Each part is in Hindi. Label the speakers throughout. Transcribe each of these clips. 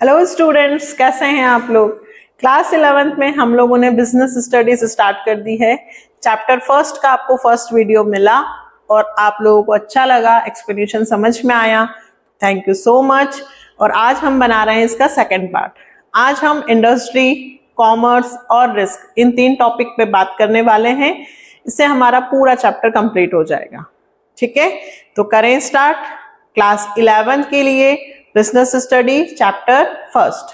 Speaker 1: हेलो स्टूडेंट्स, कैसे हैं आप लोग। क्लास 11th में हम लोगों ने बिजनेस स्टडीज स्टार्ट कर दी है। चैप्टर फर्स्ट का आपको फर्स्ट वीडियो मिला और आप लोगों को अच्छा लगा, एक्सप्लेनेशन समझ में आया, थैंक यू सो मच। और आज हम बना रहे हैं इसका सेकंड पार्ट। आज हम इंडस्ट्री, कॉमर्स और रिस्क इन 3 टॉपिक पे बात करने वाले हैं। इससे हमारा पूरा चैप्टर कंप्लीट हो जाएगा। ठीक है, तो करें स्टार्ट। क्लास 11th के लिए बिजनेस स्टडी चैप्टर फर्स्ट।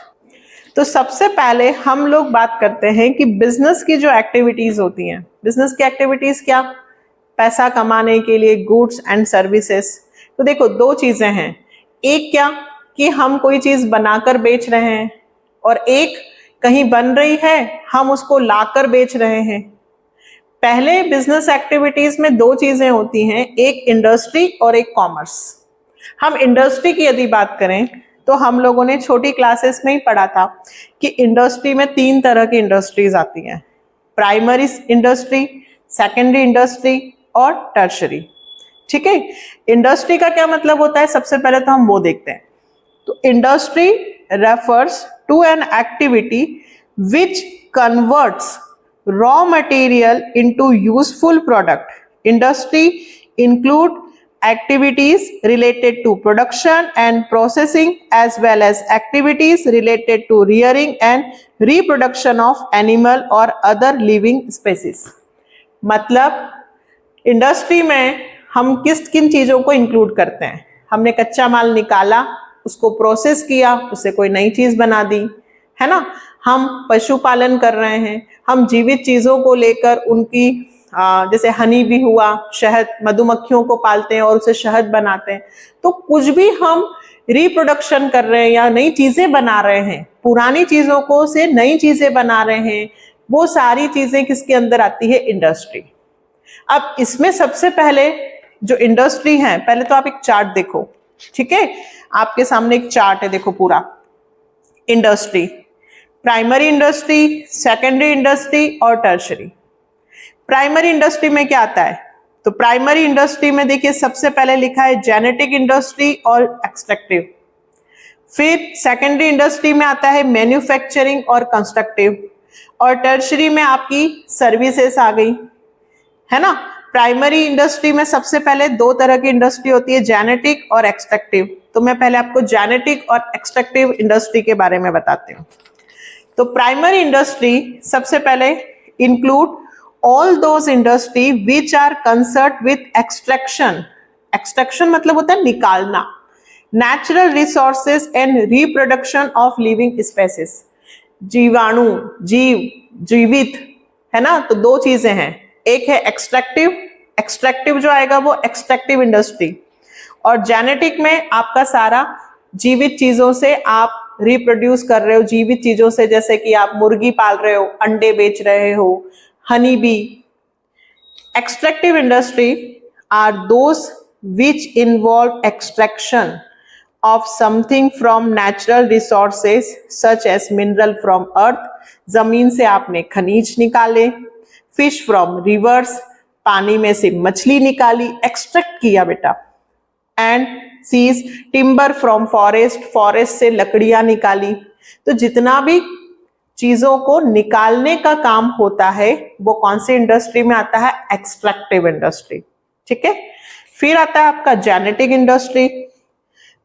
Speaker 1: तो सबसे पहले हम लोग बात करते हैं कि बिजनेस की जो एक्टिविटीज होती हैं, बिजनेस की एक्टिविटीज क्या, पैसा कमाने के लिए गुड्स एंड सर्विसेज। तो देखो 2 चीजें हैं, एक क्या कि हम कोई चीज बनाकर बेच रहे हैं और एक कहीं बन रही है हम उसको लाकर बेच रहे हैं। पहले बिजनेस एक्टिविटीज में 2 चीजें होती हैं, एक इंडस्ट्री और एक कॉमर्स। हम इंडस्ट्री की यदि बात करें तो हम लोगों ने छोटी क्लासेस में ही पढ़ा था कि इंडस्ट्री में 3 तरह की इंडस्ट्रीज आती हैं, प्राइमरी इंडस्ट्री, सेकेंडरी इंडस्ट्री और टर्शरी। ठीक है, इंडस्ट्री का क्या मतलब होता है, सबसे पहले तो हम वो देखते हैं। तो industry refers to an activity which converts raw material into useful product. Industry include activities related to production and processing as well as activities related to rearing and reproduction of animal or other living species। मतलब इंडस्ट्री में हम किन चीजों को इंक्लूड करते हैं, हमने कच्चा माल निकाला, उसको प्रोसेस किया, उससे कोई नई चीज बना दी, है ना। हम पशुपालन कर रहे हैं, हम जीवित चीजों को लेकर उनकी जैसे हनी भी हुआ, शहद, मधुमक्खियों को पालते हैं और उसे शहद बनाते हैं। तो कुछ भी हम रिप्रोडक्शन कर रहे हैं या नई चीजें बना रहे हैं, पुरानी चीजों को से नई चीजें बना रहे हैं, वो सारी चीजें किसके अंदर आती है, इंडस्ट्री। अब इसमें सबसे पहले जो इंडस्ट्री है, पहले तो आप एक चार्ट देखो। ठीक है, आपके सामने एक चार्ट है, देखो पूरा industry, primary industry, secondary industry और टर्शरी। प्राइमरी इंडस्ट्री में क्या आता है, तो प्राइमरी इंडस्ट्री में देखिए सबसे पहले लिखा है जेनेटिक इंडस्ट्री और एक्सट्रैक्टिव। फिर सेकेंडरी इंडस्ट्री में आता है मैन्युफैक्चरिंग और कंस्ट्रक्टिव, और टर्शरी में आपकी सर्विसेज आ गई, है ना। प्राइमरी इंडस्ट्री में सबसे पहले 2 तरह की इंडस्ट्री होती है, जेनेटिक और एक्सट्रैक्टिव। तो मैं पहले आपको जेनेटिक और एक्सट्रैक्टिव इंडस्ट्री के बारे में बताती हूँ। तो प्राइमरी इंडस्ट्री सबसे पहले include all those industry which are concerned with extraction। extraction मतलब होता है निकालना, natural resources and reproduction of living species। जीवाणु, जीवित, है ना। तो 2 चीजें हैं, एक है एक्सट्रैक्टिव, एक्सट्रैक्टिव जो आएगा वो एक्सट्रैक्टिव इंडस्ट्री, और जेनेटिक में आपका सारा जीवित चीजों से आप रिप्रोड्यूस कर रहे हो, जीवित चीजों से, जैसे कि आप मुर्गी पाल रहे हो, अंडे बेच रहे हो, honey bee। Extractive industry are those which involve extraction of something from natural resources such as mineral from earth। जमीन से आपने खनिज निकाले, fish from rivers, पानी में से मछली निकाली, एक्सट्रैक्ट किया बेटा, and seas, timber from forest, forest से लकड़ियां निकाली। तो जितना भी चीजों को निकालने का काम होता है वो कौन सी इंडस्ट्री में आता है, एक्सट्रैक्टिव इंडस्ट्री। ठीक है, फिर आता है आपका genetic industry.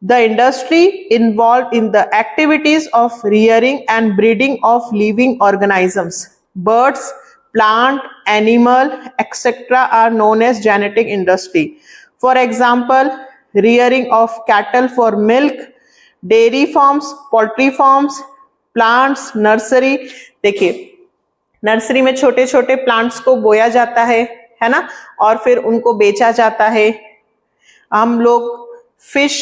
Speaker 1: The industry involve in the activities of rearing and breeding of living organisms, birds, plant, animal etcetera are known as genetic industry. For example rearing of cattle for milk, dairy farms, poultry farms, plants, nursery. देखिए नर्सरी में छोटे छोटे प्लांट्स को बोया जाता है ना, और फिर उनको बेचा जाता है। हम लोग फिश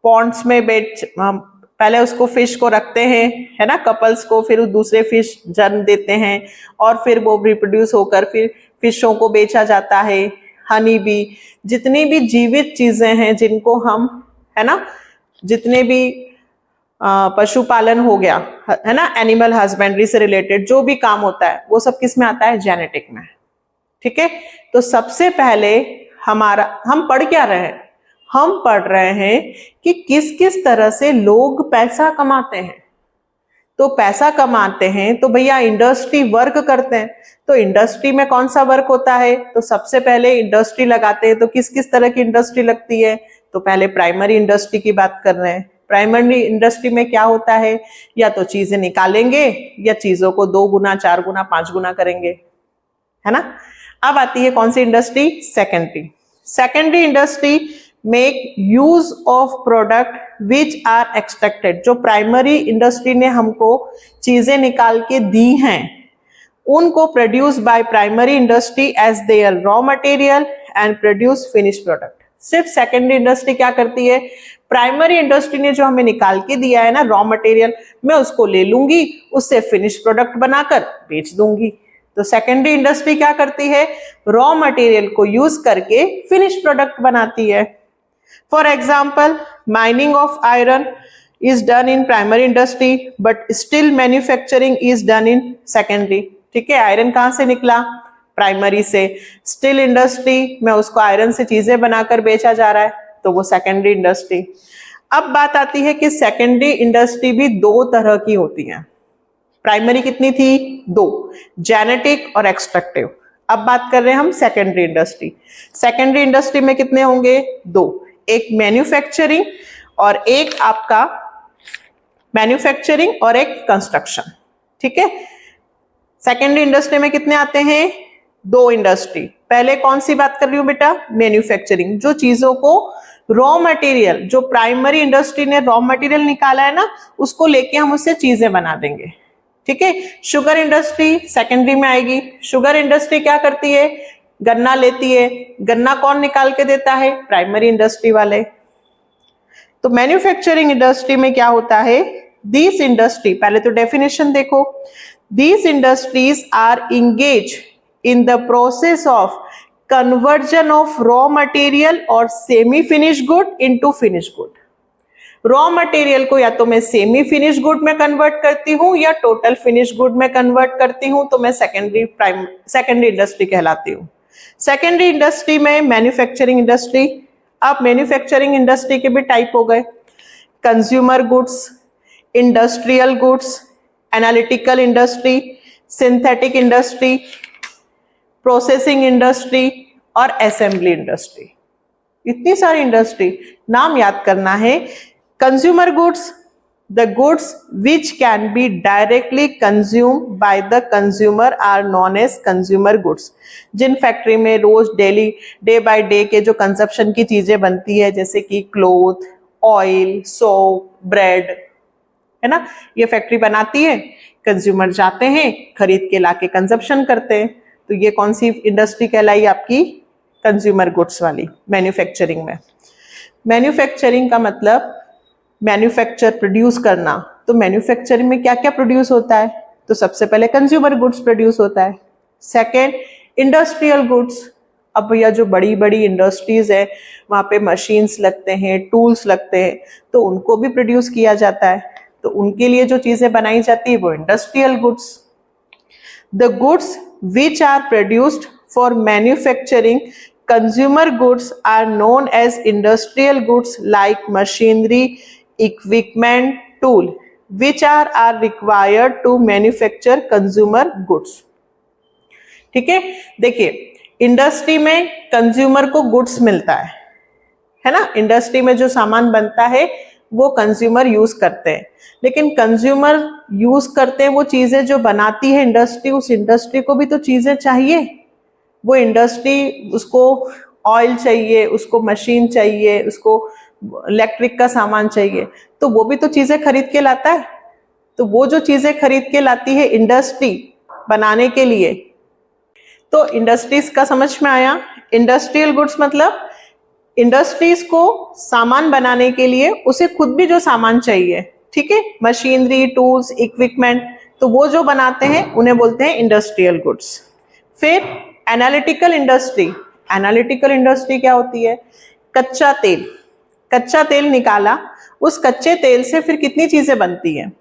Speaker 1: पॉन्ड्स में पहले उसको फिश को रखते हैं, है ना, कपल्स को, फिर दूसरे फिश जन्म देते हैं और फिर वो रिप्रोड्यूस होकर फिर फिशों को बेचा जाता है। हनी बी, जितनी भी जीवित चीजें हैं जिनको हम, है ना, जितने भी पशुपालन हो गया, है ना, एनिमल हस्बेंड्री से रिलेटेड जो भी काम होता है वो सब किस में आता है, जेनेटिक में। ठीक है, तो सबसे पहले हम पढ़ क्या रहे हैं, हम पढ़ रहे हैं कि किस किस तरह से लोग पैसा कमाते हैं। तो पैसा कमाते हैं तो भैया इंडस्ट्री वर्क करते हैं। तो इंडस्ट्री में कौन सा वर्क होता है? तो सबसे पहले इंडस्ट्री लगाते हैं तो किस किस तरह की इंडस्ट्री लगती है? तो पहले प्राइमरी इंडस्ट्री की बात कर रहे हैं। प्राइमरी इंडस्ट्री में क्या होता है? या तो चीजें निकालेंगे या चीजों को 2 गुना 4 गुना 5 गुना करेंगे, है ना। अब आती है कौन सी industry? Secondary. Secondary industry make use of product which are extracted. जो प्राइमरी इंडस्ट्री ने हमको चीजें निकाल के दी हैं उनको produce by primary industry as their raw material and produce finish product. सिर्फ सेकेंडरी इंडस्ट्री क्या करती है? प्राइमरी इंडस्ट्री ने जो हमें निकाल के दिया है ना रॉ मटेरियल, मैं उसको ले लूंगी, उससे फिनिश प्रोडक्ट बनाकर बेच दूंगी। तो सेकेंडरी इंडस्ट्री क्या करती है? रॉ मटेरियल को यूज करके फिनिश प्रोडक्ट बनाती है। For example, mining of iron is done in primary industry but still manufacturing is done in secondary. ठीक है, आयरन कहां से निकला? प्राइमरी से। स्टील इंडस्ट्री में उसको आयरन से चीजें बनाकर बेचा जा रहा है, तो वो सेकेंडरी इंडस्ट्री। अब बात आती है कि सेकेंडरी इंडस्ट्री भी 2 तरह की होती है। प्राइमरी कितनी थी? 2, जेनेटिक और एक्सट्रैक्टिव। अब बात कर रहे हैं हम सेकेंडरी इंडस्ट्री। सेकेंडरी इंडस्ट्री में कितने होंगे? 2, एक मैन्युफैक्चरिंग और एक आपका मैन्युफैक्चरिंग और एक कंस्ट्रक्शन। ठीक है, सेकेंडरी इंडस्ट्री में कितने आते हैं? 2 इंडस्ट्री। पहले कौन सी बात कर रही हूं बेटा? मैन्युफैक्चरिंग। जो चीजों को रॉ मटेरियल, जो प्राइमरी इंडस्ट्री ने रॉ मटेरियल निकाला है ना, उसको लेके हम उससे चीजें बना देंगे। ठीक है, शुगर इंडस्ट्री सेकेंडरी में आएगी। शुगर इंडस्ट्री क्या करती है? गन्ना लेती है। गन्ना कौन निकाल के देता है? प्राइमरी इंडस्ट्री वाले। तो मैन्युफैक्चरिंग इंडस्ट्री में क्या होता है? दिस इंडस्ट्री, पहले तो डेफिनेशन देखो, these industries are engaged in the process of conversion of raw material or semi finished good into finished good। Raw material को या तो मैं सेमी फिनिश गुड में कन्वर्ट करती हूँ या टोटल फिनिश गुड में कन्वर्ट करती हूँ, तो मैं सेकेंडरी इंडस्ट्री कहलाती हूँ। सेकेंडरी इंडस्ट्री में मैन्युफैक्चरिंग इंडस्ट्री। अब मैन्युफैक्चरिंग इंडस्ट्री के भी टाइप हो गए, consumer goods, industrial goods, analytical industry, synthetic industry, processing industry और असेंबली इंडस्ट्री। इतनी सारी इंडस्ट्री, नाम याद करना है। Consumer goods, the goods which can be directly consumed by the consumer are known as consumer goods. जिन फैक्ट्री में रोज डेली डे बाय डे के जो कंजप्शन की चीजें बनती है, जैसे कि क्लोथ, ऑयल, सोप, ब्रेड, है ना, ये फैक्ट्री बनाती है, कंज्यूमर जाते हैं, खरीद के लाके कंजप्शन करते हैं। तो ये कौन सी इंडस्ट्री कहलाई? आपकी कंज्यूमर गुड्स वाली, मैन्युफैक्चरिंग में। मैन्युफैक्चरिंग का मतलब मैन्युफैक्चर, प्रोड्यूस करना। तो मैन्युफैक्चरिंग में क्या क्या प्रोड्यूस होता है? तो सबसे पहले कंज्यूमर गुड्स प्रोड्यूस होता है। Second, industrial goods. अब भैया जो बड़ी बड़ी इंडस्ट्रीज है वहां पे मशीन्स लगते हैं, टूल्स लगते हैं, तो उनको भी प्रोड्यूस किया जाता है। तो उनके लिए जो चीजें बनाई जाती है वो industrial goods. The goods which are produced for manufacturing consumer goods are known as industrial goods like machinery, equipment, tool which are required to manufacture consumer goods. ठीक है, देखिए इंडस्ट्री में कंज्यूमर को गुड्स मिलता है ना, इंडस्ट्री में जो सामान बनता है वो कंज्यूमर यूज करते हैं, लेकिन कंज्यूमर यूज करते हैं वो चीजें जो बनाती है इंडस्ट्री, उस इंडस्ट्री को भी तो चीजें चाहिए। वो इंडस्ट्री, उसको ऑयल चाहिए, उसको मशीन चाहिए, उसको इलेक्ट्रिक का सामान चाहिए, तो वो भी तो चीजें खरीद के लाता है। तो वो जो चीजें खरीद के लाती है इंडस्ट्री बनाने के लिए, तो इंडस्ट्रीज का समझ में आया। इंडस्ट्रियल गुड्स मतलब इंडस्ट्रीज को सामान बनाने के लिए उसे खुद भी जो सामान चाहिए, ठीक है, मशीनरी, टूल्स, इक्विपमेंट, तो वो जो बनाते हैं उन्हें बोलते हैं इंडस्ट्रियल गुड्स। फिर एनालिटिकल इंडस्ट्री। एनालिटिकल इंडस्ट्री क्या होती है? कच्चा तेल। कच्चा तेल निकाला, उस कच्चे तेल से फिर कितनी चीजें बनती हैं?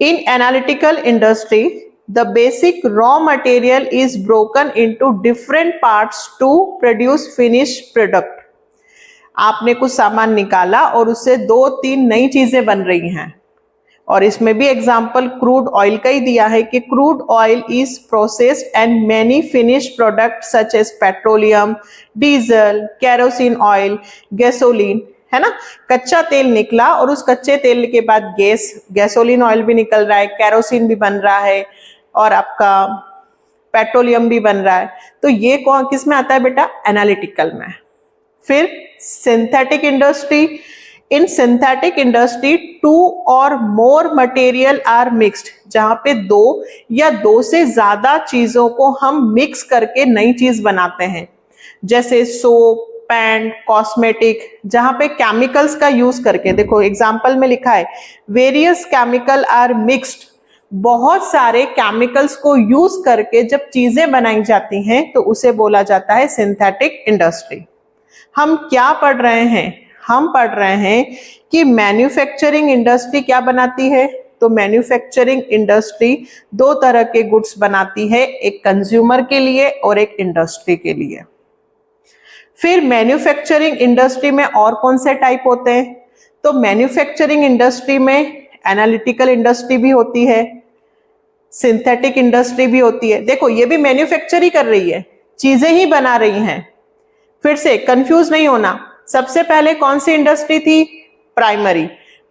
Speaker 1: In analytical industry the basic raw material is broken into different parts to produce finished product। आपने कुछ सामान निकाला और उससे 2-3 नई चीजें बन रही हैं। और इसमें भी एग्जाम्पल क्रूड ऑयल का ही दिया है कि crude oil is processed and many finish product such as petroleum, diesel, kerosene oil, gasoline, है ना। कच्चा तेल निकला और उस कच्चे तेल के बाद गैसोलीन ऑयल भी निकल रहा है, केरोसिन भी बन रहा है और आपका पेट्रोलियम भी बन रहा है। तो ये कौन किस में आता है बेटा? एनालिटिकल में। फिर सिंथेटिक इंडस्ट्री, इन सिंथेटिक इंडस्ट्री 2 और मोर मटेरियल आर मिक्स्ड, जहां पे 2 या 2 से ज्यादा चीजों को हम मिक्स करके नई चीज बनाते हैं, जैसे सोप, पेंट, कॉस्मेटिक, जहां पे केमिकल्स का यूज करके, देखो एग्जांपल में लिखा है वेरियस केमिकल आर मिक्स्ड, बहुत सारे केमिकल्स को यूज करके जब चीजें बनाई जाती हैं तो उसे बोला जाता है सिंथेटिक इंडस्ट्री। हम क्या पढ़ रहे हैं? हम पढ़ रहे हैं कि मैन्युफैक्चरिंग इंडस्ट्री क्या बनाती है। तो मैन्युफैक्चरिंग इंडस्ट्री 2 तरह के गुड्स बनाती है, एक कंज्यूमर के लिए और एक इंडस्ट्री के लिए। फिर मैन्युफैक्चरिंग इंडस्ट्री में और कौन से टाइप होते हैं? तो मैन्युफैक्चरिंग इंडस्ट्री में एनालिटिकल इंडस्ट्री भी होती है, सिंथेटिक इंडस्ट्री भी होती है। देखो ये भी मैन्युफैक्चर ही कर रही है, चीजें ही बना रही हैं। फिर से कंफ्यूज नहीं होना, सबसे पहले कौन सी इंडस्ट्री थी? प्राइमरी।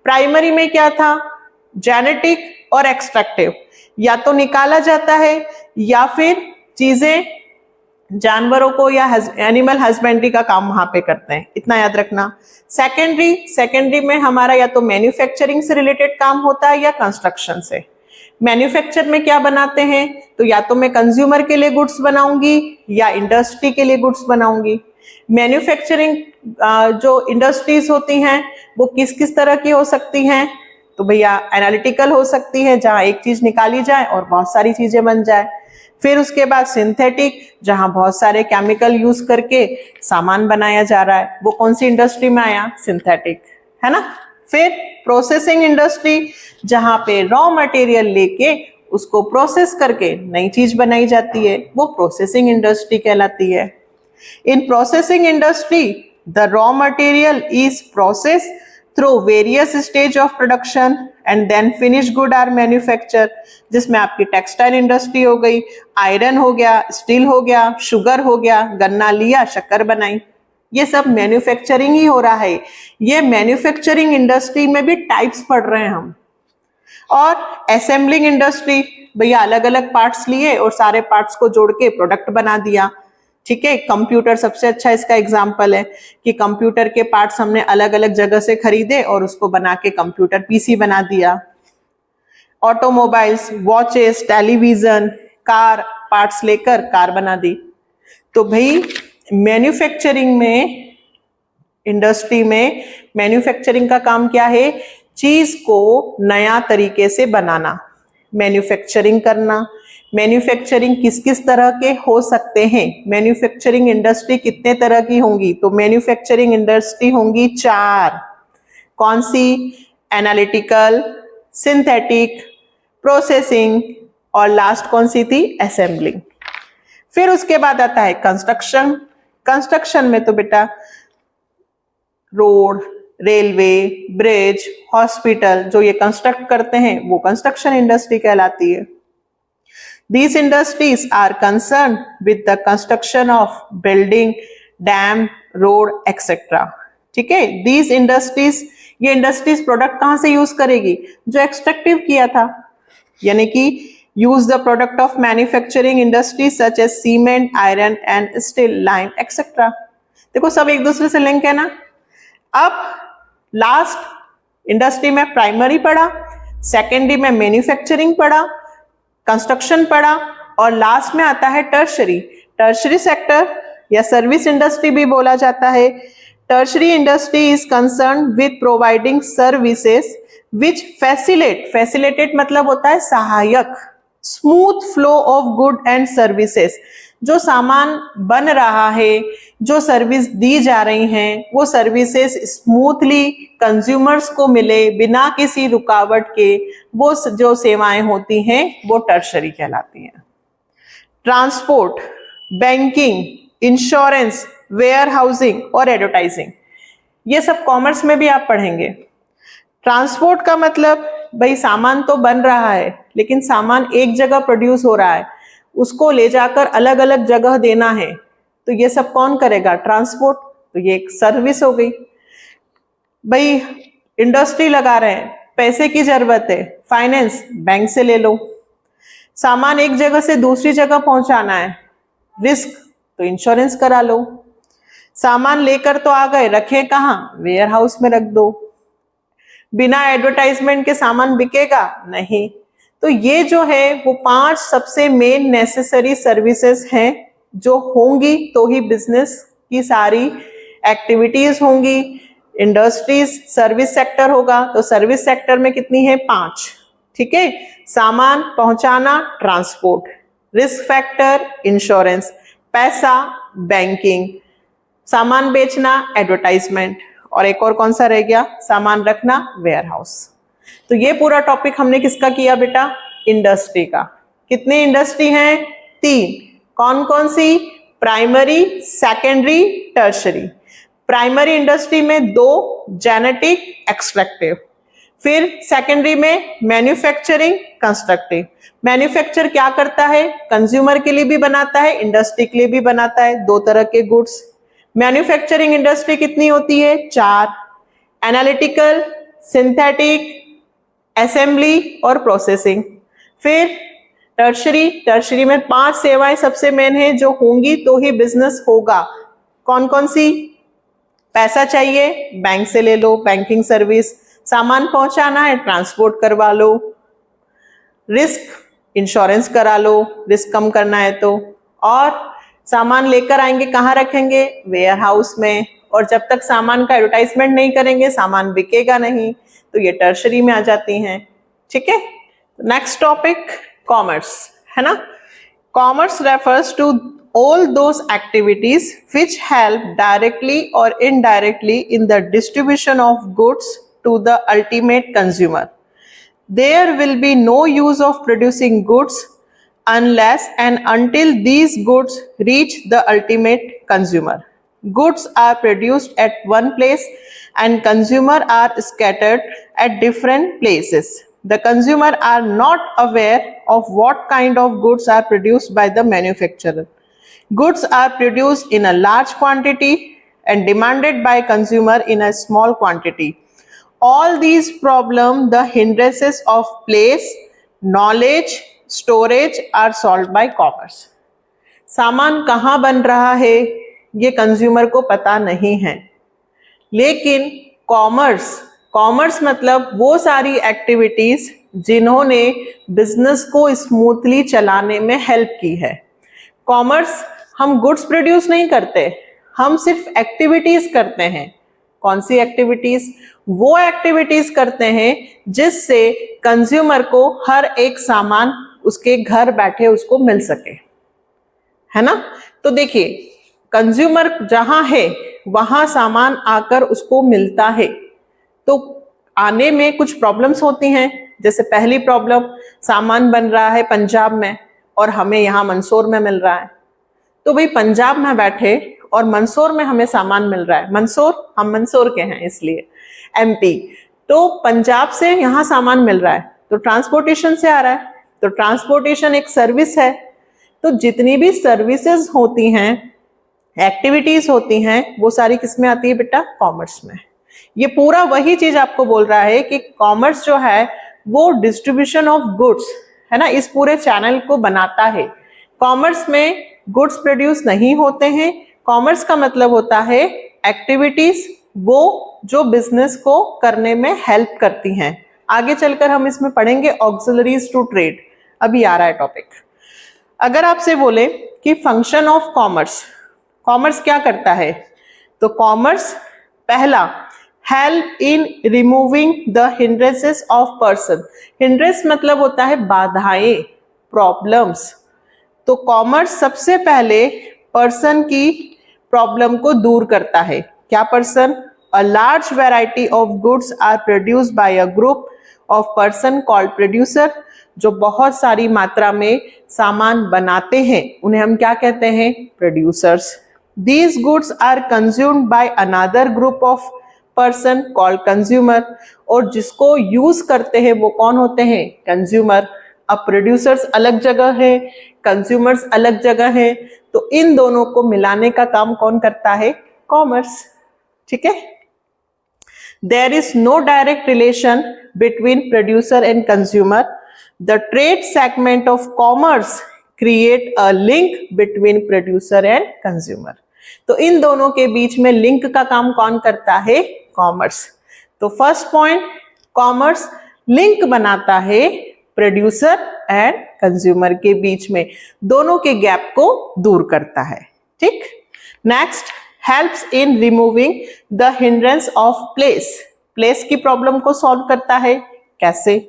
Speaker 1: प्राइमरी में क्या था? जेनेटिक और एक्सट्रैक्टिव, या तो निकाला जाता है या फिर चीजें जानवरों को या एनिमल हस्बेंड्री का काम वहां पे करते हैं, इतना याद रखना। सेकेंडरी में हमारा या तो मैन्युफैक्चरिंग से रिलेटेड काम होता है या कंस्ट्रक्शन से। मैन्युफैक्चर में क्या बनाते हैं? तो या तो मैं कंज्यूमर के लिए गुड्स बनाऊंगी या इंडस्ट्री के लिए गुड्स बनाऊंगी। मैन्युफैक्चरिंग जो इंडस्ट्रीज होती हैं वो किस किस तरह की हो सकती हैं? तो भैया एनालिटिकल हो सकती है, जहां एक चीज निकाली जाए और बहुत सारी चीजें बन जाए। फिर उसके बाद सिंथेटिक, जहां बहुत सारे केमिकल यूज करके सामान बनाया जा रहा है, वो कौन सी इंडस्ट्री में आया? सिंथेटिक, है ना। फिर प्रोसेसिंग इंडस्ट्री, जहां पे रॉ मटेरियल लेके उसको प्रोसेस करके नई चीज बनाई जाती है, वो प्रोसेसिंग इंडस्ट्री कहलाती है। In processing industry, the raw material is processed through various stage of production and then finished good are manufactured, जिसमें आपकी टेक्सटाइल इंडस्ट्री हो गई, आयरन हो गया, स्टील हो गया, शुगर हो गया, गन्ना लिया, शक्कर बनाई, ये सब मैन्युफैक्चरिंग ही हो रहा है। ये मैन्युफैक्चरिंग इंडस्ट्री में भी टाइप्स पढ़ रहे हैं हम। और असेंबलिंग इंडस्ट्री, भैया अलग अलग पार्ट्स लिए और सारे पार्ट्स को जोड़ के प्रोडक्ट बना दिया, ठीक है। कंप्यूटर सबसे अच्छा इसका एग्जाम्पल है कि कंप्यूटर के पार्ट्स हमने अलग अलग जगह से खरीदे और उसको बना के कंप्यूटर पीसी बना दिया। Automobiles, watches, television, car parts लेकर कार बना दी। तो भाई मैन्युफैक्चरिंग में, इंडस्ट्री में मैन्युफैक्चरिंग का काम क्या है? चीज को नया तरीके से बनाना, मैन्युफैक्चरिंग करना। मैन्युफैक्चरिंग किस किस तरह के हो सकते हैं? मैन्युफैक्चरिंग इंडस्ट्री कितने तरह की होंगी? तो मैन्युफैक्चरिंग इंडस्ट्री होंगी 4। कौन सी? एनालिटिकल, सिंथेटिक, प्रोसेसिंग और लास्ट कौन सी थी? असेंबलिंग। फिर उसके बाद आता है कंस्ट्रक्शन। कंस्ट्रक्शन में तो बेटा रोड, रेलवे, ब्रिज, हॉस्पिटल, जो ये कंस्ट्रक्ट करते हैं वो कंस्ट्रक्शन इंडस्ट्री कहलाती है। These industries are concerned with the construction of building, dam, road, etc. ठीक है। These industries, ये इंडस्ट्रीज प्रोडक्ट कहां से यूज करेगी? जो एक्सट्रैक्टिव किया था, यानी कि use the product of manufacturing industries such as cement, iron and steel, lime, etc. देखो सब एक दूसरे से लिंक है ना। अब लास्ट इंडस्ट्री में प्राइमरी पढ़ा, सेकेंडरी में मैन्युफैक्चरिंग पढ़ा, कंस्ट्रक्शन पढ़ा और लास्ट में आता है टर्शरी। टर्शरी सेक्टर या सर्विस इंडस्ट्री भी बोला जाता है। Tertiary industry is concern with providing services which facilitate मतलब होता है सहायक, smooth flow of good and services, जो सामान बन रहा है, जो सर्विस दी जा रही हैं, वो सर्विसेज स्मूथली कंज्यूमर्स को मिले बिना किसी रुकावट के, वो जो सेवाएं होती हैं वो टर्शरी कहलाती हैं। Transport, banking, insurance, warehousing और एडवर्टाइजिंग, ये सब कॉमर्स में भी आप पढ़ेंगे। ट्रांसपोर्ट का मतलब भाई सामान तो बन रहा है लेकिन सामान एक जगह प्रोड्यूस हो रहा है, उसको ले जाकर अलग अलग जगह देना है, तो ये सब कौन करेगा? ट्रांसपोर्ट। तो ये एक सर्विस हो गई। भाई इंडस्ट्री लगा रहे हैं, पैसे की जरूरत है, फाइनेंस बैंक से ले लो। सामान एक जगह से दूसरी जगह पहुंचाना है, रिस्क, तो इंश्योरेंस करा लो। सामान लेकर तो आ गए, रखे कहाँ? वेयर हाउस में रख दो। बिना एडवर्टाइजमेंट के सामान बिकेगा नहीं। तो ये जो है वो 5 सबसे मेन नेसेसरी सर्विसेज हैं जो होंगी तो ही बिजनेस की सारी एक्टिविटीज होंगी। इंडस्ट्रीज सर्विस सेक्टर होगा, तो सर्विस सेक्टर में कितनी है? 5। ठीक है, सामान पहुंचाना ट्रांसपोर्ट, रिस्क फैक्टर इंश्योरेंस, पैसा बैंकिंग, सामान बेचना एडवर्टाइजमेंट, और एक और कौन सा रह गया? सामान रखना वेयर हाउस। तो ये पूरा टॉपिक हमने किसका किया बेटा? इंडस्ट्री का। कितनी इंडस्ट्री हैं? 3। कौन कौन सी? Primary, secondary, tertiary. Primary industry में 2 जेनेटिक, एक्सट्रैक्टिव। फिर सेकेंडरी में मैन्युफैक्चरिंग, कंस्ट्रक्टिव। मैन्युफैक्चर क्या करता है? कंज्यूमर के लिए भी बनाता है, इंडस्ट्री के लिए भी बनाता है, 2 तरह के गुड्स। मैन्युफैक्चरिंग इंडस्ट्री कितनी होती है? 4। एनालिटिकल, सिंथेटिक, असेंबली और प्रोसेसिंग। फिर टर्शरी, टर्शरी में 5 सेवाएं सबसे मेन है जो होंगी तो ही बिजनेस होगा। कौन कौन सी? पैसा चाहिए, बैंक से ले लो, बैंकिंग सर्विस। सामान पहुंचाना है, ट्रांसपोर्ट करवा लो। रिस्क, इंश्योरेंस करा लो, रिस्क कम करना है तो। और सामान लेकर आएंगे, कहाँ रखेंगे? वेयर हाउस में। और जब तक सामान का एडवर्टाइजमेंट नहीं करेंगे सामान बिकेगा नहीं, तो ये टर्शरी में आ जाती हैं। ठीक है, नेक्स्ट टॉपिक कॉमर्स है ना। Commerce refers to all those activities which help directly or indirectly in the distribution of goods to the ultimate consumer. There will be no use of producing goods unless and until these goods reach the ultimate consumer. Goods are produced at one place and consumers are scattered at different places. The consumer are not aware of what kind of goods are produced by the manufacturer. Goods are produced in a large quantity and demanded by consumer in a small quantity. All these problems, the hindrances of place, knowledge, storage are solved by commerce. सामान कहाँ बन रहा है ये कंज्यूमर को पता नहीं है, लेकिन कॉमर्स मतलब वो सारी एक्टिविटीज जिन्होंने बिजनेस को स्मूथली चलाने में हेल्प की है। कॉमर्स हम गुड्स प्रोड्यूस नहीं करते, हम सिर्फ एक्टिविटीज करते हैं। कौन सी एक्टिविटीज? वो एक्टिविटीज करते हैं जिससे कंज्यूमर को हर एक सामान उसके घर बैठे उसको मिल सके, है ना। तो देखिए, कंज्यूमर जहां है वहां सामान आकर उसको मिलता है, तो आने में कुछ प्रॉब्लम्स होती हैं। जैसे पहली प्रॉब्लम, सामान बन रहा है पंजाब में और हमें यहाँ मंदसौर में मिल रहा है। तो भाई पंजाब में बैठे और मंदसौर में हमें सामान मिल रहा है, हम मंदसौर के हैं इसलिए, एमपी, तो पंजाब से यहाँ सामान मिल रहा है तो ट्रांसपोर्टेशन से आ रहा है, तो ट्रांसपोर्टेशन एक सर्विस है। तो जितनी भी सर्विसेज होती हैं, एक्टिविटीज होती हैं, वो सारी किसमें आती है बेटा? कॉमर्स में। ये पूरा वही चीज आपको बोल रहा है कि कॉमर्स जो है वो डिस्ट्रीब्यूशन ऑफ गुड्स है ना, इस पूरे चैनल को बनाता है। कॉमर्स में गुड्स प्रोड्यूस नहीं होते हैं। कॉमर्स का मतलब होता है एक्टिविटीज वो जो बिजनेस को करने में हेल्प करती हैं। आगे चलकर हम इसमें पढ़ेंगे ऑक्सिलरीज टू ट्रेड, अभी आ रहा है टॉपिक। अगर आपसे बोले कि फंक्शन ऑफ कॉमर्स क्या करता है, तो कॉमर्स पहला, help in removing the hindrances of person. Hindrance मतलब होता है बाधाएं, प्रॉब्लम्स। तो कॉमर्स सबसे पहले पर्सन की प्रॉब्लम को दूर करता है। क्या person? A large variety of goods are produced by a group of person called producer. जो बहुत सारी मात्रा में सामान बनाते हैं उन्हें हम क्या कहते हैं? Producers. These goods are consumed by another group of person called consumer, और जिसको यूज करते हैं वो कौन होते हैं? कंज्यूमर। अब प्रोड्यूसर्स अलग जगह है, कंज्यूमर्स अलग जगह है, तो इन दोनों को मिलाने का काम कौन करता है? कॉमर्स। ठीक है। There is no direct relation between producer and consumer. The trade segment of commerce create a link between producer and consumer. तो इन दोनों के बीच में लिंक का काम कौन करता है? कॉमर्स। तो फर्स्ट पॉइंट, कॉमर्स लिंक बनाता है प्रोड्यूसर एंड कंज्यूमर के बीच में, दोनों के गैप को दूर करता है। ठीक। Next, helps in removing the hindrance of place. Place की प्रॉब्लम को सॉल्व करता है। कैसे?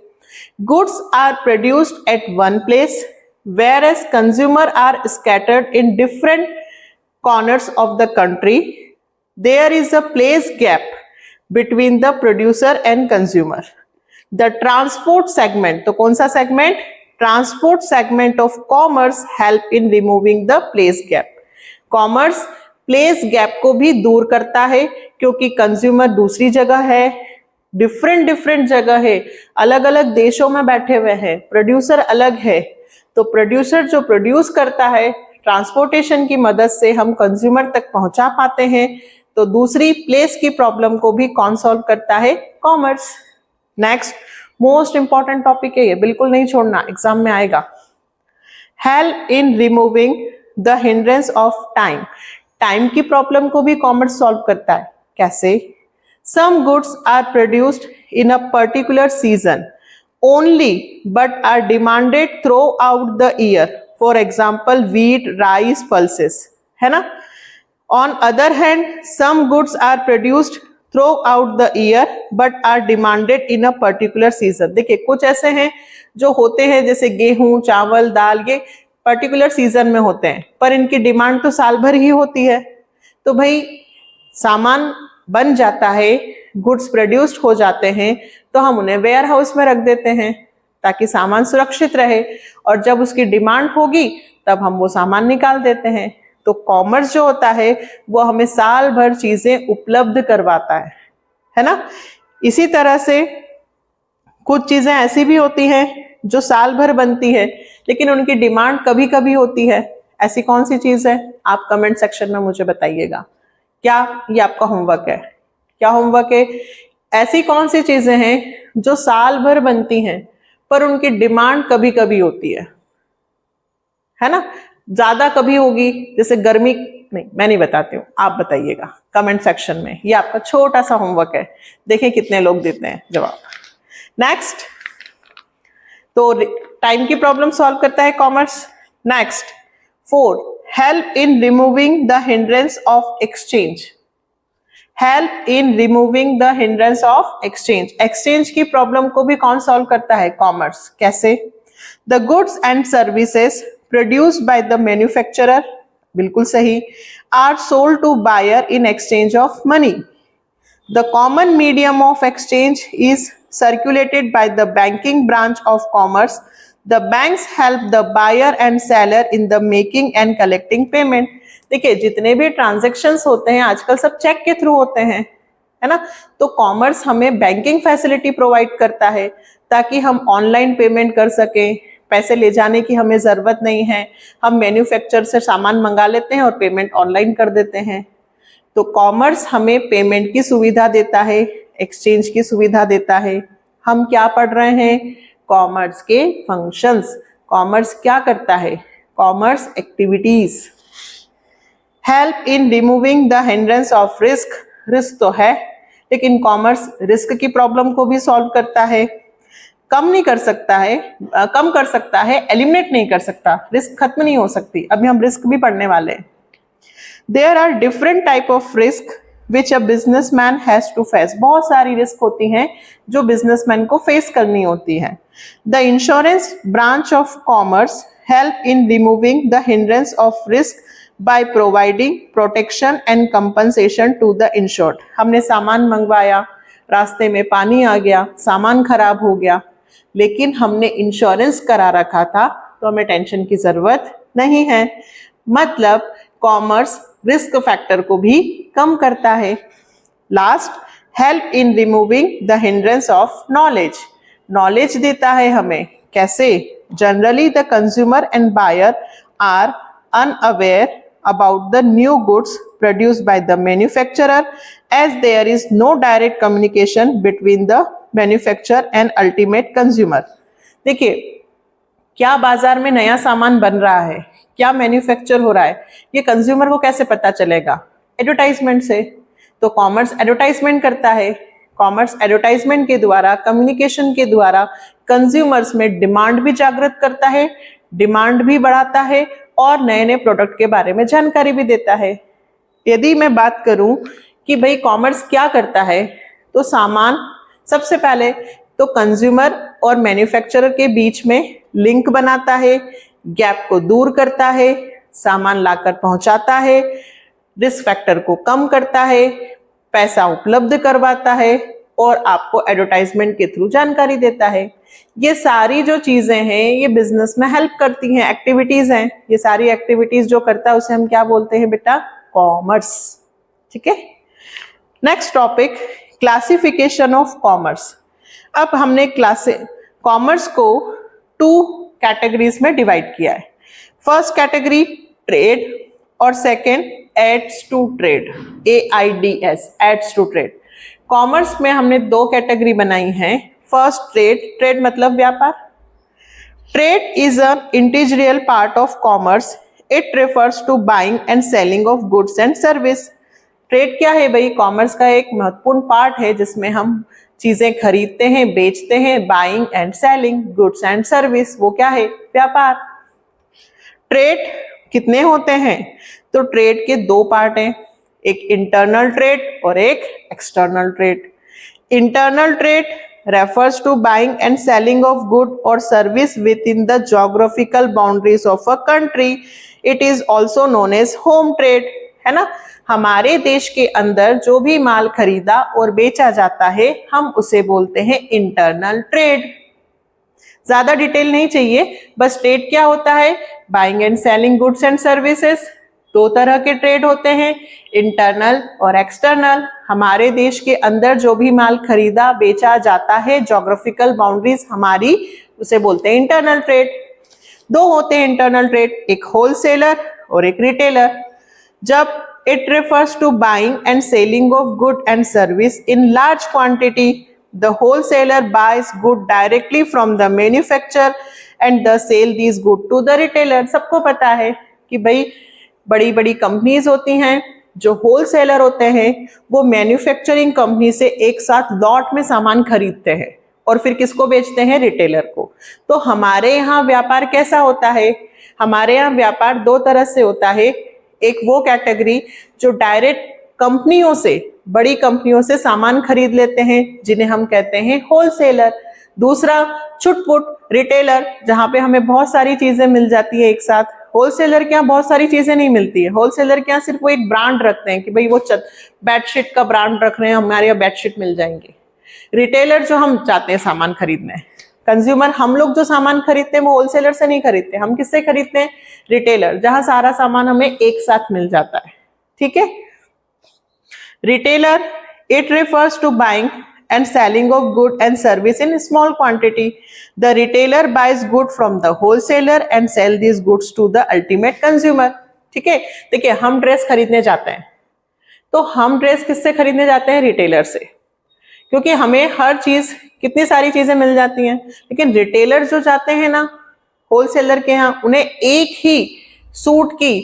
Speaker 1: Goods are produced at one place whereas consumer are scattered in different corners of the country. There is a place gap between the producer and consumer. The transport segment, तो कौन सा segment? Transport segment of commerce help in removing the place gap. Commerce place gap को भी दूर करता है, क्योंकि consumer दूसरी जगह है, डिफरेंट जगह है, अलग अलग देशों में बैठे हुए हैं, प्रोड्यूसर अलग है। तो प्रोड्यूसर जो प्रोड्यूस करता है, ट्रांसपोर्टेशन की मदद से हम कंज्यूमर तक पहुंचा पाते हैं, तो दूसरी प्लेस की प्रॉब्लम को भी कौन सॉल्व करता है? Commerce. Next, most important topic है ये, बिल्कुल नहीं छोड़ना, एग्जाम में आएगा। Help in removing the hindrance of time. Time की प्रॉब्लम को भी कॉमर्स सॉल्व करता है। कैसे? Some goods are produced in a particular season only but are demanded throughout the year. For example, wheat, rice, pulses. है ना? On other hand, some goods are produced throughout the year but are demanded in a particular season. देखिए, कुछ ऐसे हैं जो होते हैं जैसे गेहूं, चावल, दाल, ये पर्टिकुलर सीजन में होते हैं, पर इनकी डिमांड तो साल भर ही होती है। तो भाई सामान बन जाता है, गुड्स प्रोड्यूस्ड हो जाते हैं, तो हम उन्हें वेयर हाउस में रख देते हैं ताकि सामान सुरक्षित रहे, और जब उसकी डिमांड होगी तब हम वो सामान निकाल देते हैं। तो कॉमर्स जो होता है वो हमें साल भर चीजें उपलब्ध करवाता है ना? इसी तरह से कुछ चीजें ऐसी भी होती हैं जो साल भर बनती है लेकिन उनकी डिमांड कभी कभी होती है। ऐसी कौन सी चीज है? आप कमेंट सेक्शन में मुझे बताइएगा। क्या ये आपका होमवर्क है? क्या होमवर्क है? ऐसी कौन सी चीजें हैं जो साल भर बनती हैं पर उनकी डिमांड कभी कभी होती है ना? ज्यादा कभी होगी, जैसे गर्मी, नहीं मैं नहीं बताती हूँ, आप बताइएगा कमेंट सेक्शन में। ये आपका छोटा सा होमवर्क है, देखें कितने लोग देते हैं जवाब। नेक्स्ट, तो टाइम की प्रॉब्लम सॉल्व करता है commerce. Next, 4, help in removing the hindrance of exchange. Help in removing the hindrance of exchange. Exchange की प्रॉब्लम को भी कौन सॉल्व करता है? कॉमर्स। कैसे? The goods and services produced by the manufacturer, बिल्कुल सही, are sold to buyer in exchange of money. The common medium of exchange is circulated by the banking branch of commerce. The banks help the buyer and seller in the making and collecting payment. देखिए, जितने भी ट्रांजैक्शंस होते हैं आजकल सब चेक के थ्रू होते हैं, है ना? तो कॉमर्स हमें बैंकिंग फैसिलिटी प्रोवाइड करता है ताकि हम ऑनलाइन पेमेंट कर सकें, पैसे ले जाने की हमें ज़रूरत नहीं है, हम मैन्युफैक्चरर से सामान मंगा लेते हैं और पेमेंट ऑनलाइन कर देते हैं। तो कॉमर्स हमें पेमेंट की सुविधा देता है, एक्सचेंज की सुविधा देता है। हम क्या पढ़ रहे हैं? कॉमर्स के फंक्शंस। कॉमर्स क्या करता है? Commerce activities. Help in removing the hindrance of risk. Risk तो है, लेकिन कॉमर्स रिस्क की प्रॉब्लम को भी सॉल्व करता है। कम नहीं कर सकता है, कम कर सकता है, एलिमिनेट नहीं कर सकता। रिस्क खत्म नहीं हो सकती। अभी हम रिस्क भी पढ़ने वाले हैं। There are different type of risk which a businessman has to face. बहुत सारी रिस्क होती हैं जो बिजनेसमैन को फेस करनी होती है। The insurance branch of commerce help in removing the hindrance of risk by providing protection and compensation to the insured. हमने सामान मंगवाया, रास्ते में पानी आ गया, सामान खराब हो गया, लेकिन हमने इंश्योरेंस करा रखा था तो हमें टेंशन की जरूरत नहीं है। मतलब कॉमर्स रिस्क फैक्टर को भी कम करता है। Last, help in removing the hindrance of knowledge, knowledge देता है हमें। कैसे? Generally the consumer and buyer are unaware about the new goods produced by the manufacturer, as there is no direct communication between the manufacturer and ultimate consumer। देखिए, क्या बाजार में नया सामान बन रहा है, क्या मैन्युफैक्चर हो रहा है, ये कंज्यूमर को कैसे पता चलेगा? एडवर्टाइजमेंट से। तो कॉमर्स एडवर्टाइजमेंट करता है, कॉमर्स एडवर्टाइजमेंट के द्वारा, कम्युनिकेशन के द्वारा कंज्यूमर्स में डिमांड भी जागृत करता है, डिमांड भी बढ़ाता है और नए नए प्रोडक्ट के बारे में जानकारी भी देता है। यदि मैं बात करूं कि भाई कॉमर्स क्या करता है, तो सामान सबसे पहले तो कंज्यूमर और मैन्युफैक्चरर के बीच में लिंक बनाता है, गैप को दूर करता है, सामान लाकर पहुंचाता है, रिस्क फैक्टर को कम करता है, पैसा उपलब्ध करवाता है और आपको एडवर्टाइजमेंट के थ्रू जानकारी देता है। ये सारी जो चीजें हैं ये बिजनेस में हेल्प करती हैं, एक्टिविटीज हैं। ये सारी एक्टिविटीज जो करता है उसे हम क्या बोलते हैं बेटा? कॉमर्स। ठीक है। Next topic, classification of commerce. अब हमने कॉमर्स को 2 कैटेगरीज में डिवाइड किया है। फर्स्ट कैटेगरी ट्रेड और second aids to trade, AIDS, aids to trade. Commerce में हमने 2 कैटेगरी बनाई हैं। फर्स्ट ट्रेड, ट्रेड मतलब व्यापार। Trade is a integral part of commerce, it refers to buying and selling of goods and service. Trade क्या है भाई? कॉमर्स का एक महत्वपूर्ण पार्ट है जिसमें हम चीजें खरीदते हैं, बेचते हैं, buying and selling goods and service. वो क्या है? व्यापार। ट्रेड कितने होते हैं? तो ट्रेड के 2 पार्ट हैं, एक इंटरनल ट्रेड और एक external trade. Internal trade refers to buying and selling of good or service within the geographical boundaries of a country. It is also known as home trade, है ना? हमारे देश के अंदर जो भी माल खरीदा और बेचा जाता है हम उसे बोलते हैं इंटरनल ट्रेड। ज्यादा डिटेल नहीं चाहिए, बस ट्रेड क्या होता है? Buying and selling goods and services. 2 तरह के ट्रेड होते हैं, इंटरनल और एक्सटर्नल। हमारे देश के अंदर जो भी माल खरीदा बेचा जाता है, ज्योग्राफिकल बाउंड्रीज हमारी, उसे बोलते हैं इंटरनल ट्रेड। 2 होते हैं इंटरनल ट्रेड, एक होलसेलर और एक रिटेलर। जब it refers to buying and selling of good and service in large quantity, the wholesaler buys good directly from the manufacturer and the sell these good to the retailer. सबको पता है कि भाई बड़ी बड़ी कंपनीज होती हैं, जो होलसेलर होते हैं वो मैन्युफैक्चरिंग कंपनी से एक साथ लॉट में सामान खरीदते हैं और फिर किसको बेचते हैं? रिटेलर को। तो हमारे यहाँ व्यापार कैसा होता है? हमारे यहाँ व्यापार 2 तरह से होता है। एक वो कैटेगरी जो डायरेक्ट कंपनियों से, बड़ी कंपनियों से सामान खरीद लेते हैं जिन्हें हम कहते हैं होलसेलर। दूसरा छुटपुट रिटेलर, जहां पे हमें बहुत सारी चीजें मिल जाती है एक साथ। होलसेलर के यहाँ बहुत सारी चीजें नहीं मिलती है, होलसेलर के यहाँ सिर्फ वो एक ब्रांड रखते हैं कि भाई वो बेडशीट का ब्रांड रख रहे हैं, हमारे यहाँ बेडशीट मिल जाएंगे। रिटेलर जो हम चाहते हैं सामान खरीदने, कंज्यूमर हम लोग जो सामान खरीदते हैं वो होलसेलर से नहीं खरीदते, हम किससे खरीदते हैं? रिटेलर, जहां सारा सामान हमें एक साथ मिल जाता है। ठीक है। Retailer, it refers to buying and selling of good and service in small quantity. The retailer buys good from the wholesaler and sell these goods to the ultimate consumer. ठीक है। देखिए, हम ड्रेस खरीदने जाते हैं तो हम ड्रेस किससे खरीदने जाते हैं? रिटेलर से, क्योंकि हमें हर चीज, कितनी सारी चीजें मिल जाती हैं। लेकिन रिटेलर जो जाते हैं ना होलसेलर के यहाँ, उन्हें एक ही सूट की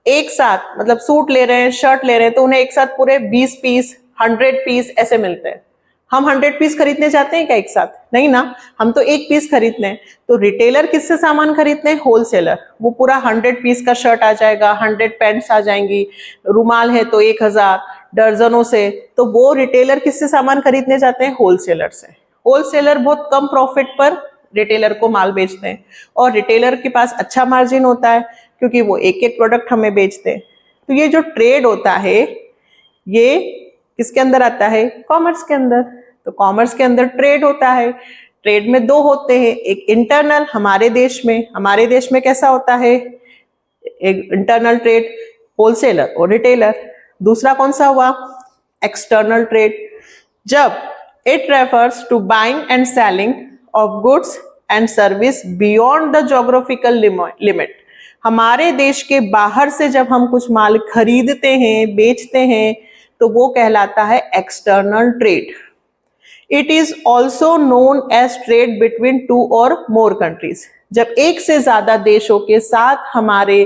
Speaker 1: एक साथ, मतलब सूट ले रहे हैं, शर्ट ले रहे हैं, तो उन्हें एक साथ पूरे 20 पीस, 100 पीस ऐसे मिलते हैं। हम 100 पीस खरीदने जाते हैं क्या एक साथ? नहीं ना, हम तो एक पीस खरीदते हैं। तो रिटेलर किससे सामान खरीदते हैं? होलसेलर। वो पूरा 100 पीस का शर्ट आ जाएगा, 100 पैंट्स आ जाएंगी, रुमाल है तो 1000, दर्जनों से। तो वो रिटेलर किससे सामान खरीदने जाते हैं? होलसेलर से। होलसेलर बहुत कम प्रॉफिट पर रिटेलर को माल बेचते हैं और रिटेलर के पास अच्छा मार्जिन होता है क्योंकि वो एक एक प्रोडक्ट हमें बेचते हैं। तो ये जो ट्रेड होता है ये किसके अंदर आता है? कॉमर्स के अंदर। तो कॉमर्स के अंदर ट्रेड होता है। ट्रेड में 2 होते हैं, एक इंटरनल, हमारे देश में कैसा होता है? एक इंटरनल ट्रेड, होलसेलर और रिटेलर। दूसरा कौन सा हुआ? एक्सटर्नल ट्रेड, जब it refers to buying and selling of goods and service beyond the geographical limit, हमारे देश के बाहर से जब हम कुछ माल खरीदते हैं, बेचते हैं, तो वो कहलाता है external trade. It is also known as trade between 2 or more countries. जब एक से ज्यादा देशों के साथ हमारे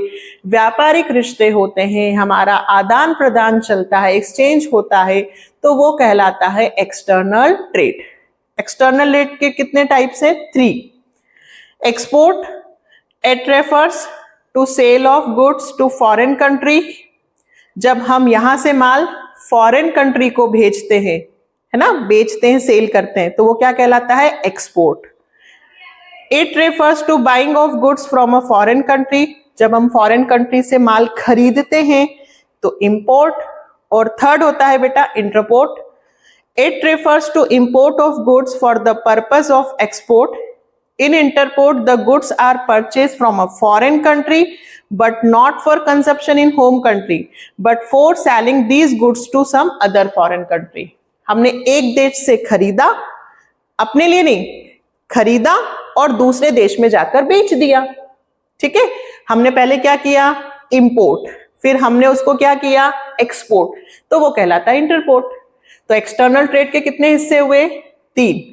Speaker 1: व्यापारिक रिश्ते होते हैं, हमारा आदान प्रदान चलता है, एक्सचेंज होता है, तो वो कहलाता है एक्सटर्नल ट्रेड. एक्सटर्नल ट्रेड के कितने टाइप्स हैं? 3. Export, it refers to sale of goods to foreign country. जब हम यहां से माल फॉरेन कंट्री को भेजते हैं, है ना, बेचते हैं, सेल करते हैं, तो वो क्या कहलाता है? Export. It refers to buying of goods from a foreign country. जब हम फॉरेन कंट्री से माल खरीदते हैं तो इंपोर्ट. और थर्ड होता है बेटा interport. It refers to import of goods for the purpose of export. In interport, the goods are purchased from a foreign country, but not for consumption in home country, but for selling these goods to some other foreign country. हमने एक देश से खरीदा, अपने लिए नहीं खरीदा, और दूसरे देश में जाकर बेच दिया. ठीक है, हमने पहले क्या किया? इंपोर्ट. फिर हमने उसको क्या किया? एक्सपोर्ट. तो वो कहलाता है इंटरपोर्ट. तो एक्सटर्नल ट्रेड के कितने हिस्से हुए? 3.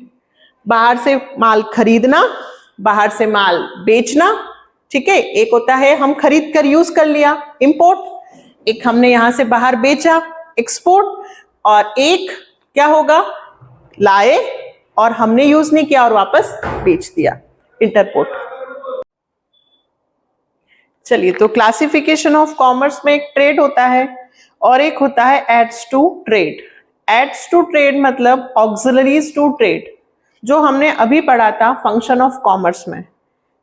Speaker 1: बाहर से माल खरीदना, बाहर से माल बेचना. ठीक है, एक होता है हम खरीद कर यूज कर लिया, इंपोर्ट. एक हमने यहां से बाहर बेचा, एक्सपोर्ट. और एक क्या होगा? लाए और हमने यूज नहीं किया और वापस बेच दिया, इंटरपोर्ट. चलिए, तो क्लासिफिकेशन ऑफ कॉमर्स में एक ट्रेड होता है और एक होता है aids to trade. Aids to trade मतलब ऑक्सिलरीज टू ट्रेड, जो हमने अभी पढ़ा था फंक्शन ऑफ कॉमर्स में,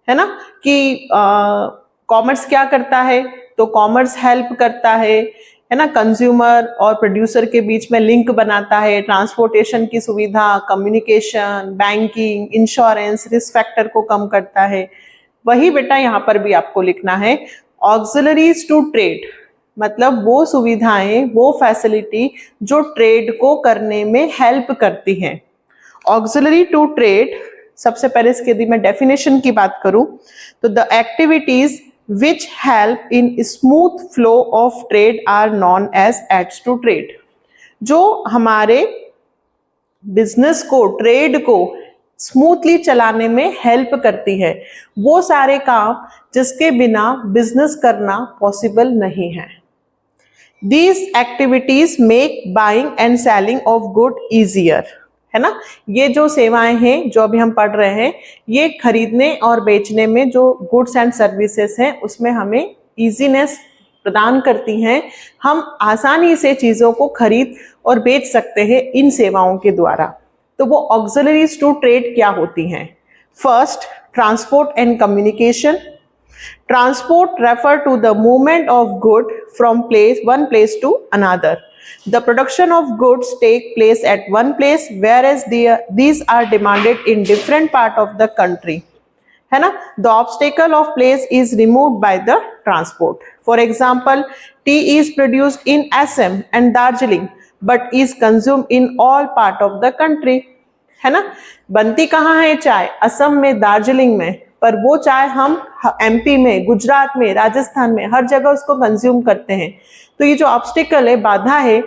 Speaker 1: है ना, कि कॉमर्स क्या करता है? तो कॉमर्स हेल्प करता है ना, कंज्यूमर और प्रोड्यूसर के बीच में लिंक बनाता है, ट्रांसपोर्टेशन की सुविधा, communication, banking, insurance, risk factor को कम करता है. वही बेटा यहाँ पर भी आपको लिखना है, ऑक्सिलरीज टू ट्रेड मतलब वो सुविधाएं, वो फैसिलिटी जो ट्रेड को करने में हेल्प करती हैं. ऑक्सिलरी टू ट्रेड, सबसे पहले इसके यदि मैं डेफिनेशन की बात करूं तो the activities which help in smooth flow of trade are known as aids to trade. जो हमारे बिजनेस को, ट्रेड को स्मूथली चलाने में हेल्प करती है, वो सारे काम जिसके बिना बिजनेस करना पॉसिबल नहीं है. These activities make buying and selling of good easier, है ना. ये जो सेवाएं हैं जो अभी हम पढ़ रहे हैं, ये खरीदने और बेचने में जो गुड्स एंड सर्विसेज हैं उसमें हमें इजीनेस प्रदान करती हैं. हम आसानी से चीज़ों को खरीद और बेच सकते हैं इन सेवाओं के द्वारा. तो वो ऑक्सिलरीज टू ट्रेड क्या होती हैं? First, transport and communication. Transport refer to the movement of good from one place to another. The production of goods take place at one place, whereas these are demanded in different part of the country. है ना? The obstacle of place is removed by the transport. For example, tea is produced in Assam and Darjeeling, but is consumed in all part of the country. है ना? बनती कहाँ है चाय? असम में, दार्जिलिंग में, पर वो चाय हम एमपी में, गुजरात में, राजस्थान में, हर जगह उसको कंज्यूम करते हैं. तो ये जो ऑब्स्टिकल है, बाधा है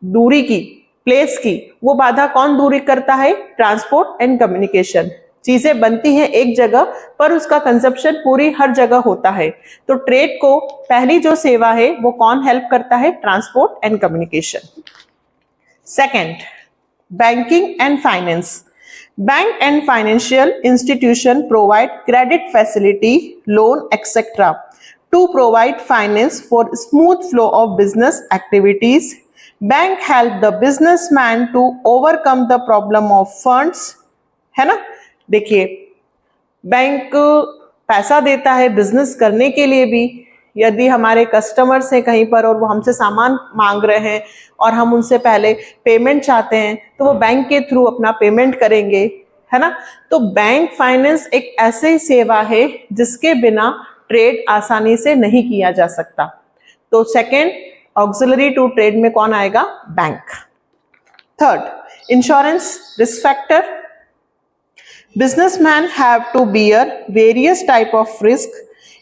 Speaker 1: दूरी की, प्लेस की, वो बाधा कौन दूरी करता है? Transport and communication. चीजें बनती हैं एक जगह पर उसका कंजप्शन पूरी हर जगह होता है. तो ट्रेड को पहली जो सेवा है वो कौन हेल्प करता है? Transport and communication. Second, banking and finance. Bank and financial institution provide credit facility, loan, etc. to provide finance for smooth flow of business activities. Bank help the businessman to overcome the problem of funds. है ना? देखिए, बैंक पैसा देता है बिजनेस करने के लिए भी. यदि हमारे कस्टमर्स हैं कहीं पर और वो हमसे सामान मांग रहे हैं और हम उनसे पहले पेमेंट चाहते हैं, तो वो बैंक के थ्रू अपना पेमेंट करेंगे, है ना. तो बैंक फाइनेंस एक ऐसी सेवा है जिसके बिना ट्रेड आसानी से नहीं किया जा सकता. तो सेकंड, ऑक्सिलरी टू ट्रेड में कौन आएगा? Bank. Third, insurance risk factor. Businessmen have to bear various type of risk.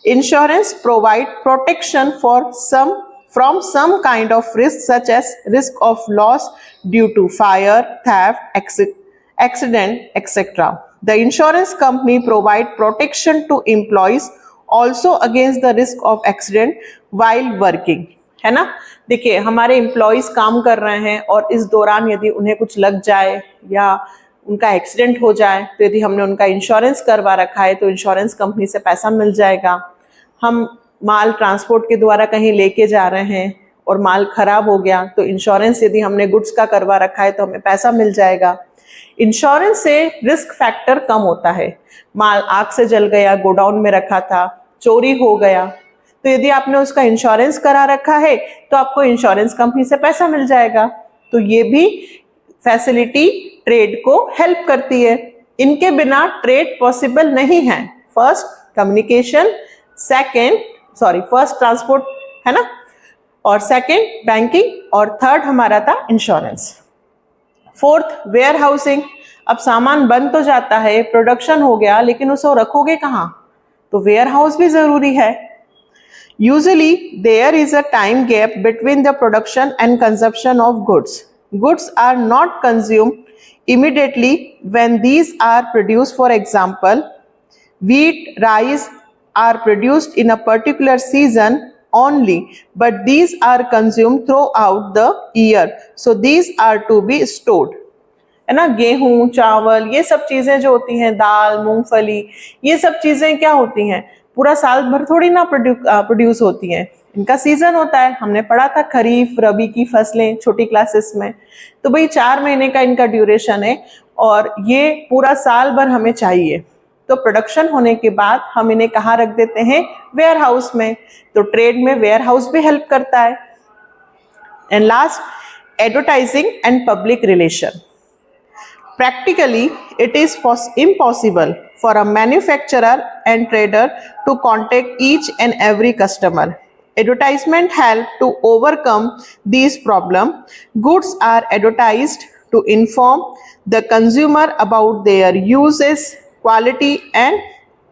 Speaker 1: Insurance provide protection from some kind of risk such as risk of loss due to fire, theft, accident, etc. The insurance company provide protection to employees also against the risk of accident while working. है ना, देखिए हमारे एम्प्लॉयज काम कर रहे हैं और इस दौरान यदि उन्हें कुछ लग जाए या उनका एक्सीडेंट हो जाए तो यदि हमने उनका इंश्योरेंस करवा रखा है तो इंश्योरेंस कंपनी से पैसा मिल जाएगा. हम माल ट्रांसपोर्ट के द्वारा कहीं लेके जा रहे हैं और माल खराब हो गया तो इंश्योरेंस यदि हमने गुड्स का करवा रखा है तो हमें पैसा मिल जाएगा. इंश्योरेंस से रिस्क फैक्टर कम होता है. माल आग से जल गया, गोडाउन में रखा था, चोरी हो गया, तो यदि आपने उसका इंश्योरेंस करा रखा है तो आपको इंश्योरेंस कंपनी से पैसा मिल जाएगा. तो ये भी फैसिलिटी ट्रेड को हेल्प करती है. इनके बिना ट्रेड पॉसिबल नहीं है. फर्स्ट कम्युनिकेशन, फर्स्ट ट्रांसपोर्ट, है ना, और सेकंड बैंकिंग और थर्ड हमारा था इंश्योरेंस. Fourth where housing. अब सामान बन तो जाता है, प्रोडक्शन हो गया, लेकिन उसे रखोगे कहाँ, तो वेयर हाउस भी जरूरी है. Usually there is a time gap between the production and consumption of goods. Goods are not consumed immediately when these are produced. For example, wheat, rice are produced in a particular season only, but these are consumed throughout the year. So these are to be stored. है ना, गेहूं, चावल, ये सब चीजें जो होती हैं, दाल, मूंगफली, ये सब चीजें क्या होती हैं, पूरा साल भर थोड़ी ना प्रोड्यूस होती हैं. इनका सीजन होता है. हमने पढ़ा था खरीफ रबी की फसलें छोटी क्लासेस में. तो भाई 4 महीने का इनका ड्यूरेशन है और ये पूरा साल भर हमें चाहिए. तो प्रोडक्शन होने के बाद हम इन्हें कहाँ रख देते हैं, वेयर हाउस में. तो ट्रेड में वेयर हाउस भी हेल्प करता है. And last, advertising and public relation. Practically, it is impossible for a manufacturer and trader to contact each and every customer. Advertisement help to overcome these problems. Goods are advertised to inform the consumer about their uses, quality, and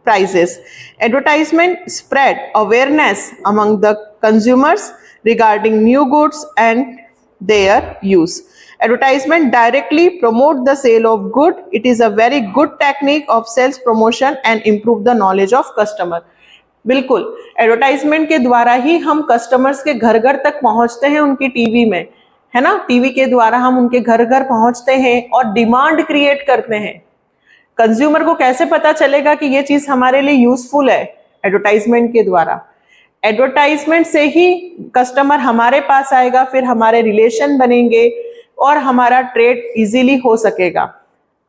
Speaker 1: prices. Advertisement spread awareness among the consumers regarding new goods and their use. Advertisement directly promote the sale of good. It is a very good technique of sales promotion and improve the knowledge of customer. बिल्कुल, एडवर्टाइजमेंट के द्वारा ही हम कस्टमर्स के घर घर तक पहुंचते हैं. उनकी टीवी में, है ना, टीवी के द्वारा हम उनके घर घर पहुंचते हैं और डिमांड क्रिएट करते हैं. कंज्यूमर को कैसे पता चलेगा कि ये चीज हमारे लिए यूजफुल है, एडवर्टाइजमेंट के द्वारा. एडवर्टाइजमेंट से ही कस्टमर हमारे पास आएगा, फिर हमारे रिलेशन बनेंगे और हमारा ट्रेड इजीली हो सकेगा.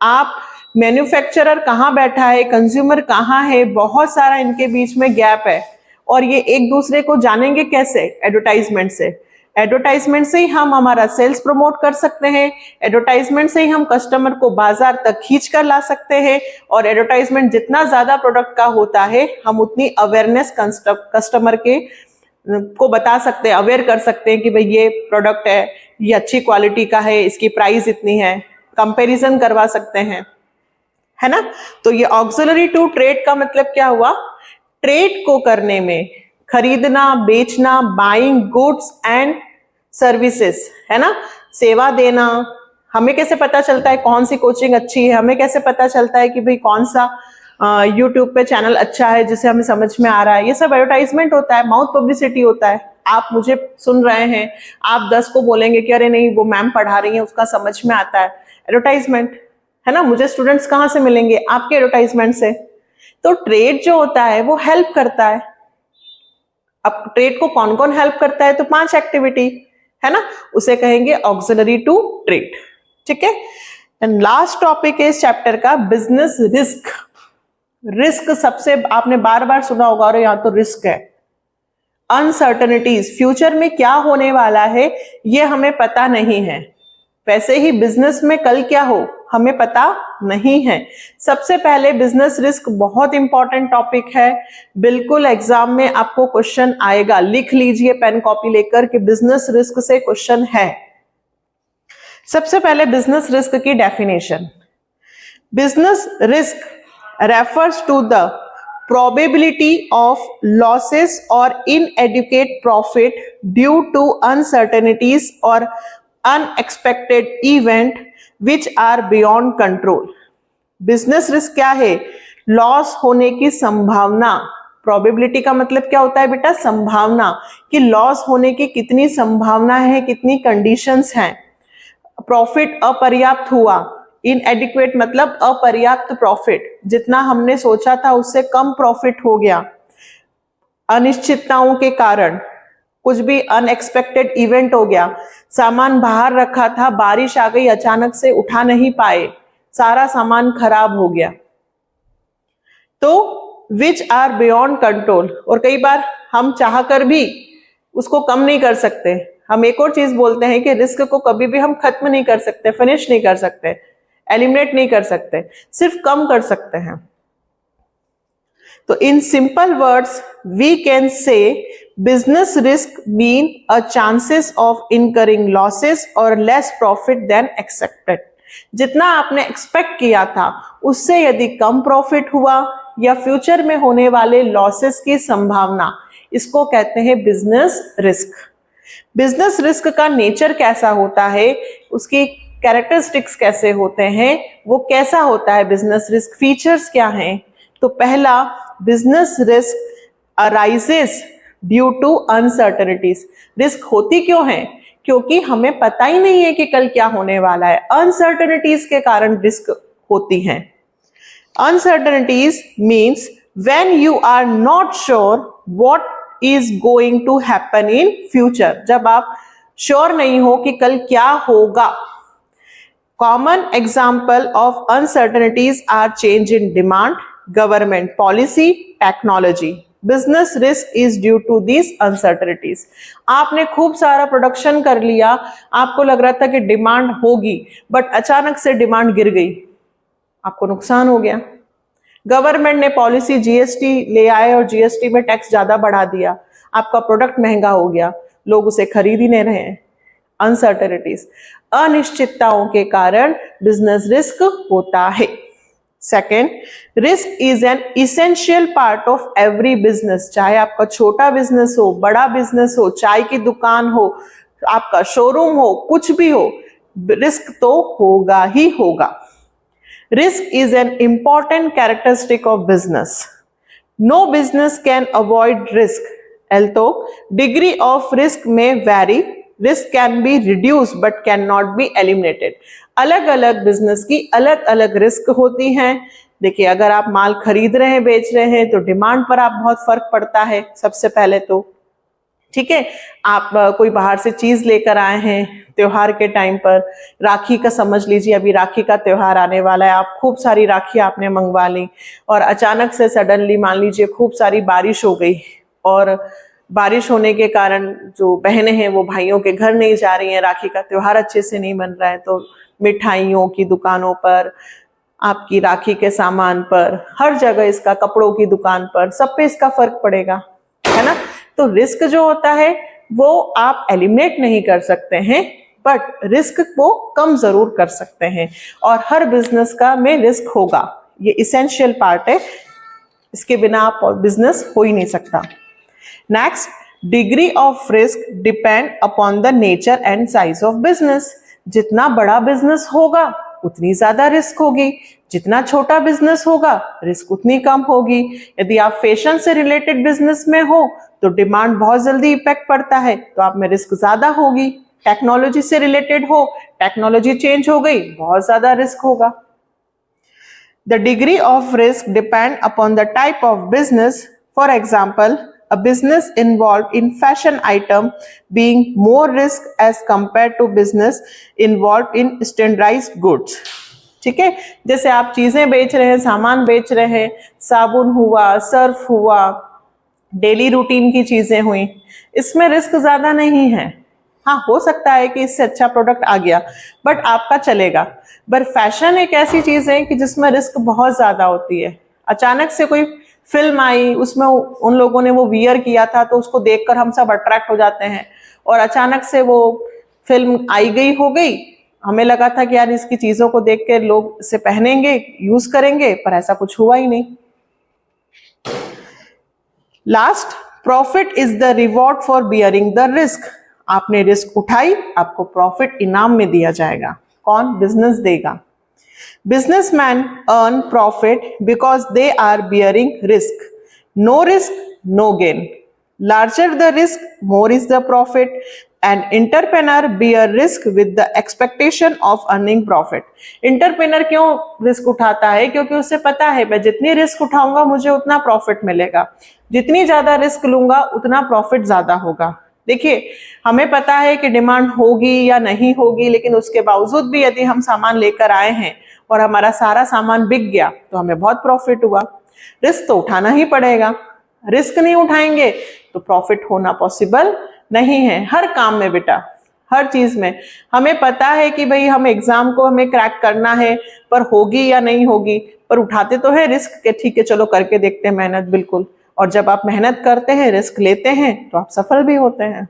Speaker 1: आप मैन्युफैक्चरर कहाँ बैठा है, कंज्यूमर कहाँ है, बहुत सारा इनके बीच में गैप है और ये एक दूसरे को जानेंगे कैसे, एडवर्टाइजमेंट से. एडवर्टाइजमेंट से ही हम हमारा सेल्स प्रमोट कर सकते हैं. एडवर्टाइजमेंट से ही हम कस्टमर को बाजार तक खींच कर ला सकते हैं. और एडवर्टाइजमेंट जितना ज्यादा प्रोडक्ट का होता है हम उतनी अवेयरनेस कस्टमर के को बता सकते हैं, अवेयर कर सकते हैं कि भाई ये प्रोडक्ट है, ये अच्छी क्वालिटी का है, इसकी प्राइस इतनी है, कंपैरिजन करवा सकते हैं, है ना. तो ये ऑक्सिलरी टू ट्रेड का मतलब क्या हुआ, ट्रेड को करने में खरीदना, बेचना, बाइंग गुड्स एंड सर्विसेज, है ना, सेवा देना. हमें कैसे पता चलता है कौन सी कोचिंग अच्छी है, हमें कैसे पता चलता है कि भाई कौन सा यूट्यूब पे चैनल अच्छा है जिसे हमें समझ में आ रहा है. ये सब एडवर्टाइजमेंट होता है, माउथ पब्लिसिटी होता है. आप मुझे सुन रहे हैं, आप 10 को बोलेंगे कि अरे नहीं वो मैम पढ़ा रही है उसका समझ में आता है, एडवर्टाइजमेंट, है ना. मुझे स्टूडेंट्स कहाँ से मिलेंगे, आपके एडवर्टाइजमेंट से. तो ट्रेड जो होता है वो हेल्प करता है. अब ट्रेड को कौन कौन हेल्प करता है, तो 5 एक्टिविटी, है ना, उसे कहेंगे ऑक्सिलरी टू ट्रेड. ठीक है. एंड लास्ट टॉपिक है इस चैप्टर का बिजनेस रिस्क. रिस्क सबसे आपने बार बार सुना होगा, और यहाँ तो रिस्क है. अनसर्टनिटीज, फ्यूचर में क्या होने वाला है ये हमें पता नहीं है. वैसे ही बिजनेस में कल क्या हो हमें पता नहीं है. सबसे पहले बिजनेस रिस्क बहुत इंपॉर्टेंट टॉपिक है. बिल्कुल एग्जाम में आपको क्वेश्चन आएगा, लिख लीजिए पेन कॉपी लेकर कि बिजनेस रिस्क से क्वेश्चन है. सबसे पहले बिजनेस रिस्क की definition. Business risk refers to the probability of losses or inadequate profit due to uncertainties or unexpected event which are beyond control। Business risk क्या है? लॉस होने की संभावना। प्रोबेबिलिटी का मतलब क्या होता है बेटा? संभावना, कि लॉस होने की कितनी संभावना है, कितनी कंडीशंस हैं। प्रॉफिट अपर्याप्त हुआ, इनएडिक्वेट मतलब अपर्याप्त प्रॉफिट, जितना हमने सोचा था उससे कम प्रॉफिट हो गया। अनिश्चितताओं के कारण कुछ भी अनएक्सपेक्टेड इवेंट हो गया, सामान बाहर रखा था, बारिश आ गई, अचानक से उठा नहीं पाए, सारा सामान खराब हो गया। तो विच आर बियॉन्ड कंट्रोल, और कई बार हम चाहकर भी उसको कम नहीं कर सकते। हम एक और चीज बोलते हैं कि रिस्क को कभी भी हम खत्म नहीं कर सकते, फिनिश नहीं कर सकते, एलिमिनेट नहीं कर सकते, सिर्फ कम कर सकते हैं। तो in simple words we can say business risk mean a chances of incurring losses और लेस प्रॉफिट देन एक्सपेक्टेड। जितना आपने एक्सपेक्ट किया था उससे यदि कम प्रॉफिट हुआ या फ्यूचर में होने वाले लॉसेस की संभावना, इसको कहते हैं बिजनेस रिस्क। बिजनेस रिस्क का नेचर कैसा होता है, उसकी कैरेक्टरिस्टिक्स कैसे होते हैं, वो कैसा होता है बिजनेस रिस्क, फीचर्स क्या हैं। तो पहला, business risk arises due to uncertainties. Risk होती क्यों है? क्योंकि हमें पता ही नहीं है कि कल क्या होने वाला है। अनसर्टेनिटीज के कारण रिस्क होती हैं। Uncertainties means when you are not sure what is going to happen in future, जब आप श्योर नहीं हो कि कल क्या होगा। Common example of uncertainties are change in demand, government policy, technology. Business risk is due to this uncertainties. आपने खूब सारा प्रोडक्शन कर लिया, आपको लग रहा था कि डिमांड होगी, बट अचानक से डिमांड गिर गई, आपको नुकसान हो गया। गवर्नमेंट ने पॉलिसी जीएसटी ले आए और जीएसटी में टैक्स ज्यादा बढ़ा दिया, आपका प्रोडक्ट महंगा हो गया, लोग उसे खरीद ही नहीं रहे। अनसर्टेनिटीज, अनिश्चितताओं के कारण बिजनेस रिस्क होता है। Second, risk is N essential part of every business. चाहे आपका छोटा बिजनेस हो, बड़ा बिजनेस हो, चाय की दुकान हो, आपका शोरूम हो, कुछ भी हो, रिस्क तो होगा ही होगा। Risk is an important characteristic of business. No business can avoid risk, although degree of risk may vary, risk can be reduced but cannot be eliminated। अलग अलग बिजनेस की अलग अलग रिस्क होती हैं। देखिए, अगर आप माल खरीद रहे हैं, बेच रहे हैं, तो डिमांड पर आप बहुत फर्क पड़ता है सबसे पहले तो, ठीक है। आप कोई बाहर से चीज लेकर आए हैं त्योहार के टाइम पर, राखी का समझ लीजिए, अभी राखी का त्योहार आने वाला है, आप खूब सारी राखी आपने मंगवा ली और अचानक से सडनली मान लीजिए खूब सारी बारिश हो गई, और बारिश होने के कारण जो बहनें हैं वो भाइयों के घर नहीं जा रही हैं, राखी का त्योहार अच्छे से नहीं बन रहा है, तो मिठाइयों की दुकानों पर, आपकी राखी के सामान पर, हर जगह इसका, कपड़ों की दुकान पर, सब पे इसका फर्क पड़ेगा, है ना। तो रिस्क जो होता है वो आप एलिमिनेट नहीं कर सकते हैं, बट रिस्क को कम जरूर कर सकते हैं, और हर बिजनेस का में रिस्क होगा, ये इसेंशियल पार्ट है, इसके बिना आप बिजनेस हो ही नहीं सकता। Next, degree of risk depend upon the nature and size of business. जितना बड़ा बिजनेस होगा उतनी ज्यादा रिस्क होगी, जितना छोटा बिजनेस होगा रिस्क उतनी कम होगी। यदि आप फैशन से रिलेटेड बिजनेस में हो तो डिमांड बहुत जल्दी इफेक्ट पड़ता है, तो आप में रिस्क ज्यादा होगी। टेक्नोलॉजी से रिलेटेड हो, टेक्नोलॉजी चेंज हो गई, बहुत ज्यादा रिस्क होगा। The degree of risk depend upon the type of business. For example, a business involved in fashion item being more risk as compared to business involved in standardized goods। ठीक है, जैसे आप चीजें बेच रहे हैं, सामान बेच रहे हैं, साबुन हुआ, सर्फ हुआ, डेली रूटीन की चीजें हुई, इसमें रिस्क ज्यादा नहीं है। हाँ, हो सकता है कि इससे अच्छा प्रोडक्ट आ गया बट आपका चलेगा। बट फैशन एक ऐसी चीज है कि जिसमें रिस्क बहुत ज्यादा होती है। अचानक से कोई फिल्म आई, उसमें उन लोगों ने वो वियर किया था, तो उसको देखकर हम सब अट्रैक्ट हो जाते हैं, और अचानक से वो फिल्म आई गई हो गई, हमें लगा था कि यार इसकी चीजों को देख के लोग इसे पहनेंगे, यूज करेंगे, पर ऐसा कुछ हुआ ही नहीं। Last, profit is the reward for bearing the risk. आपने रिस्क उठाई, आपको प्रॉफिट इनाम में दिया जाएगा। कौन? बिजनेस देगा। Businessman earn profit because they are bearing risk. No risk no gain. Larger the risk, more is the profit. An entrepreneur bear risk with the expectation of earning profit. Entrepreneur क्यों रिस्क उठाता है? क्योंकि उसे पता है मैं जितनी रिस्क उठाऊंगा मुझे उतना प्रॉफिट मिलेगा, जितनी ज्यादा रिस्क लूंगा उतना प्रॉफिट ज्यादा होगा। देखिए, हमें पता है कि डिमांड होगी या नहीं होगी, लेकिन उसके बावजूद भी यदि हम सामान लेकर आए हैं और हमारा सारा सामान बिक गया तो हमें बहुत प्रॉफिट हुआ। रिस्क तो उठाना ही पड़ेगा। रिस्क नहीं उठाएंगे तो प्रॉफिट होना पॉसिबल नहीं है। हर काम में बेटा, हर चीज में हमें पता है कि भाई हम एग्जाम को हमें क्रैक करना है, पर होगी या नहीं होगी, पर उठाते तो है रिस्क के, ठीक है चलो करके देखते हैं मेहनत, बिल्कुल। और जब आप मेहनत करते हैं, रिस्क लेते हैं, तो आप सफल भी होते हैं।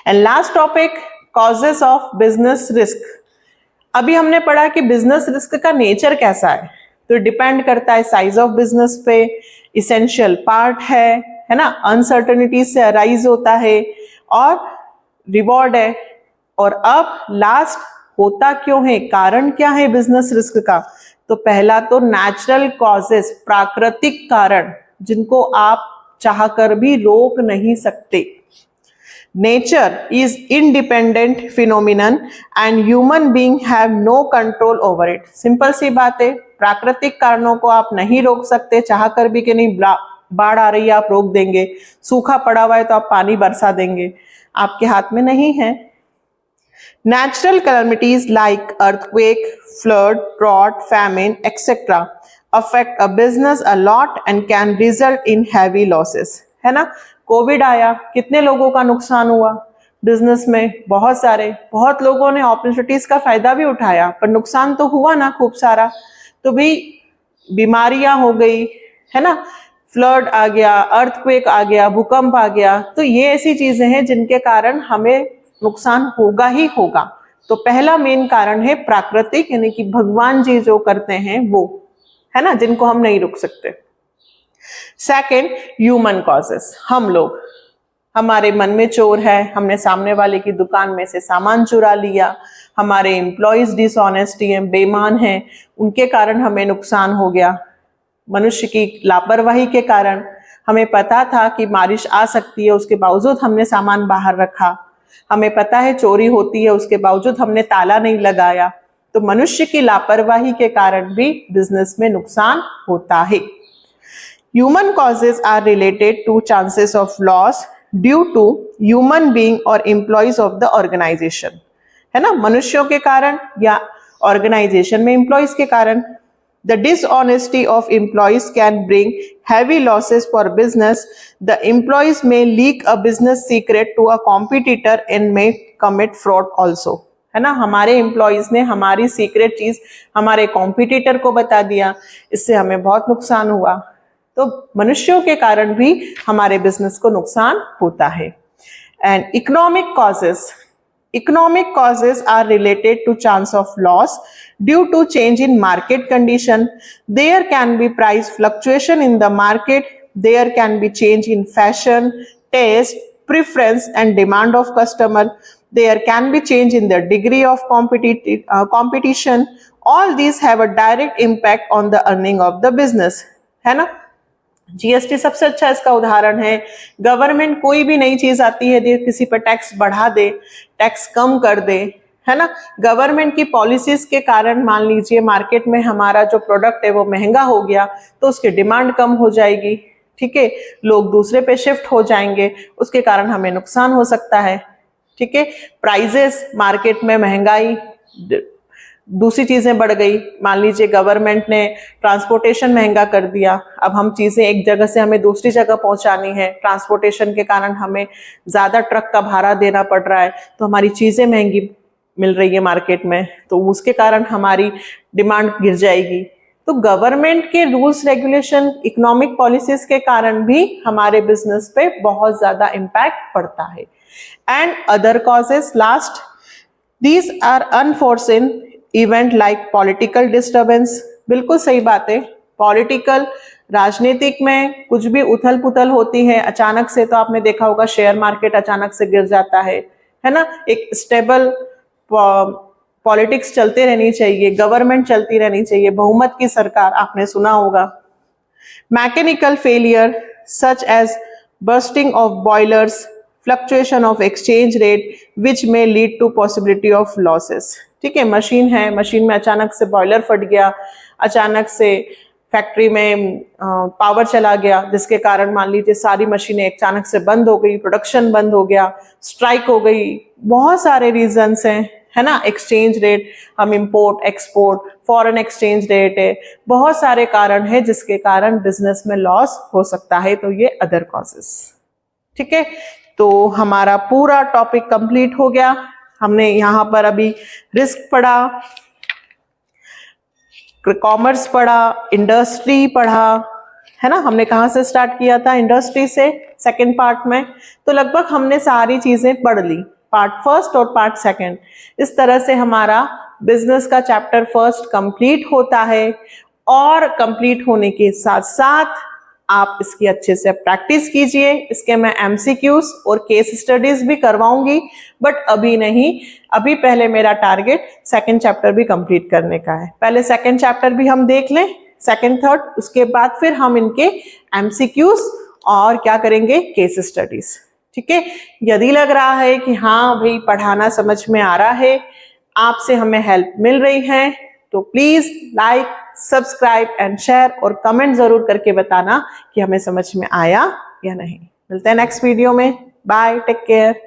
Speaker 1: And last topic, causes of business risk. अभी हमने पढ़ा कि बिजनेस रिस्क का नेचर कैसा है, तो डिपेंड करता है साइज ऑफ बिजनेस पे, इसेंशियल पार्ट है ना, अनसर्टेनिटी से अराइज होता है, और रिवॉर्ड है। और अब लास्ट, होता क्यों है, कारण क्या है बिजनेस रिस्क का? तो पहला तो नेचुरल कॉजेस, प्राकृतिक कारण, जिनको आप चाहकर भी रोक नहीं सकते। Nature is independent phenomenon and human being have no control over it. Simple सी बात है, प्राकृतिक कारणों को आप नहीं रोक सकते, चाहकर भी कि नहीं बाढ़ आ रही है आप रोक देंगे, सूखा पड़ा हुआ है तो आप पानी बरसा देंगे, आपके हाथ में नहीं है। Natural calamities like earthquake, flood, drought, famine etcetera affect a business a lot and can result in heavy losses, है ना। कोविड आया, कितने लोगों का नुकसान हुआ बिजनेस में? बहुत लोगों ने अपॉर्चुनिटीज का फायदा भी उठाया, पर नुकसान तो हुआ ना खूब सारा। तो भी बीमारियां हो गई, है ना, फ्लड आ गया, अर्थक्वेक आ गया, भूकंप आ गया, तो ये ऐसी चीजें हैं जिनके कारण हमें नुकसान होगा ही होगा। तो पहला मेन कारण है प्राकृतिक, यानी कि भगवान जी जो करते हैं वो, है ना, जिनको हम नहीं रोक सकते। सेकेंड, ह्यूमन कॉजेस, हम लोग, हमारे मन में चोर है, हमने सामने वाले की दुकान में से सामान चुरा लिया, हमारे एम्प्लॉयज डिसऑनेस्टी है, बेईमान हैं, उनके कारण हमें नुकसान हो गया। मनुष्य की लापरवाही के कारण, हमें पता था कि बारिश आ सकती है, उसके बावजूद हमने सामान बाहर रखा। हमें पता है चोरी होती है, उसके बावजूद हमने ताला नहीं लगाया। तो मनुष्य की लापरवाही के कारण भी बिजनेस में नुकसान होता है। Human causes are related to chances of loss due to human being or employees of the organization, है ना, मनुष्यों के कारण या ऑर्गेनाइजेशन में एम्प्लॉयज के कारण। The dishonesty of employees can bring heavy losses for business. The employees may leak a business secret to a competitor and may commit fraud also, है ना। हमारे एम्प्लॉयज ने हमारी सीक्रेट चीज हमारे कॉम्पिटिटर को बता दिया, इससे हमें बहुत नुकसान हुआ। तो मनुष्यों के कारण भी हमारे बिजनेस को नुकसान होता है। And economic causes are related to chance of loss due to change in market condition. There can be price fluctuation in the market, there can be change in fashion, taste, preference and demand of customer, there can be change in the degree of competition. All these have a direct impact on the earning of the business, है ना। जीएसटी सबसे अच्छा इसका उदाहरण है। गवर्नमेंट कोई भी नई चीज आती है, किसी पर टैक्स बढ़ा दे, टैक्स कम कर दे, है ना। गवर्नमेंट की पॉलिसीज के कारण मान लीजिए मार्केट में हमारा जो प्रोडक्ट है वो महंगा हो गया, तो उसकी डिमांड कम हो जाएगी, ठीक है, लोग दूसरे पे शिफ्ट हो जाएंगे, उसके कारण हमें नुकसान हो सकता है, ठीक है। प्राइजेस, मार्केट में महंगाई, दूसरी चीजें बढ़ गई, मान लीजिए गवर्नमेंट ने ट्रांसपोर्टेशन महंगा कर दिया, अब हम चीजें एक जगह से हमें दूसरी जगह पहुंचानी है, ट्रांसपोर्टेशन के कारण हमें ज्यादा ट्रक का भाड़ा देना पड़ रहा है, तो हमारी चीजें महंगी मिल रही है मार्केट में, तो उसके कारण हमारी डिमांड गिर जाएगी। तो गवर्नमेंट के रूल्स रेगुलेशन, इकोनॉमिक पॉलिसीज के कारण भी हमारे बिजनेस पे बहुत ज्यादा इम्पैक्ट पड़ता है। And other causes, last, these are unforeseen event like political disturbance. बिल्कुल सही बात है, पॉलिटिकल राजनीतिक में कुछ भी उथल पुथल होती है अचानक से, तो आपने देखा होगा शेयर मार्केट अचानक से गिर जाता है ना। एक स्टेबल पॉलिटिक्स चलते रहनी चाहिए, गवर्नमेंट चलती रहनी चाहिए, बहुमत की सरकार, आपने सुना होगा। Mechanical failure such as bursting of boilers, fluctuation of exchange rate which may lead to possibility of losses। ठीक है, मशीन है, मशीन में अचानक से बॉयलर फट गया, अचानक से फैक्ट्री में पावर चला गया, जिसके कारण मान लीजिए सारी मशीनें अचानक से बंद हो गई, प्रोडक्शन बंद हो गया, स्ट्राइक हो गई, बहुत सारे रीजंस हैं, है ना। एक्सचेंज रेट, हम import export, foreign exchange rate है, बहुत सारे कारण है जिसके कारण बिजनेस में लॉस हो सकता है, तो ये अदर कॉजेस। ठीक है, तो हमारा पूरा टॉपिक कंप्लीट हो गया। हमने यहाँ पर अभी रिस्क पढ़ा, कॉमर्स पढ़ा, इंडस्ट्री पढ़ा, है ना। हमने कहाँ से स्टार्ट किया था? इंडस्ट्री से, सेकंड पार्ट में। तो लगभग हमने सारी चीजें पढ़ ली, पार्ट फर्स्ट और पार्ट सेकंड। इस तरह से हमारा बिजनेस का चैप्टर फर्स्ट कंप्लीट होता है, और कंप्लीट होने के साथ साथ आप इसकी अच्छे से प्रैक्टिस कीजिए। इसके मैं एमसीक्यूज और केस स्टडीज भी करवाऊंगी, बट अभी नहीं, अभी पहले मेरा टारगेट सेकंड चैप्टर भी कंप्लीट करने का है। पहले सेकंड चैप्टर भी हम देख लें, सेकंड थर्ड, उसके बाद फिर हम इनके एमसीक्यूज और क्या करेंगे, केस स्टडीज। ठीक है, यदि लग रहा है कि हाँ भाई पढ़ाना समझ में आ रहा है, आपसे हमें हेल्प मिल रही है, तो please like, subscribe and share और कमेंट जरूर करके बताना कि हमें समझ में आया या नहीं। मिलते हैं नेक्स्ट वीडियो में। Bye, take care.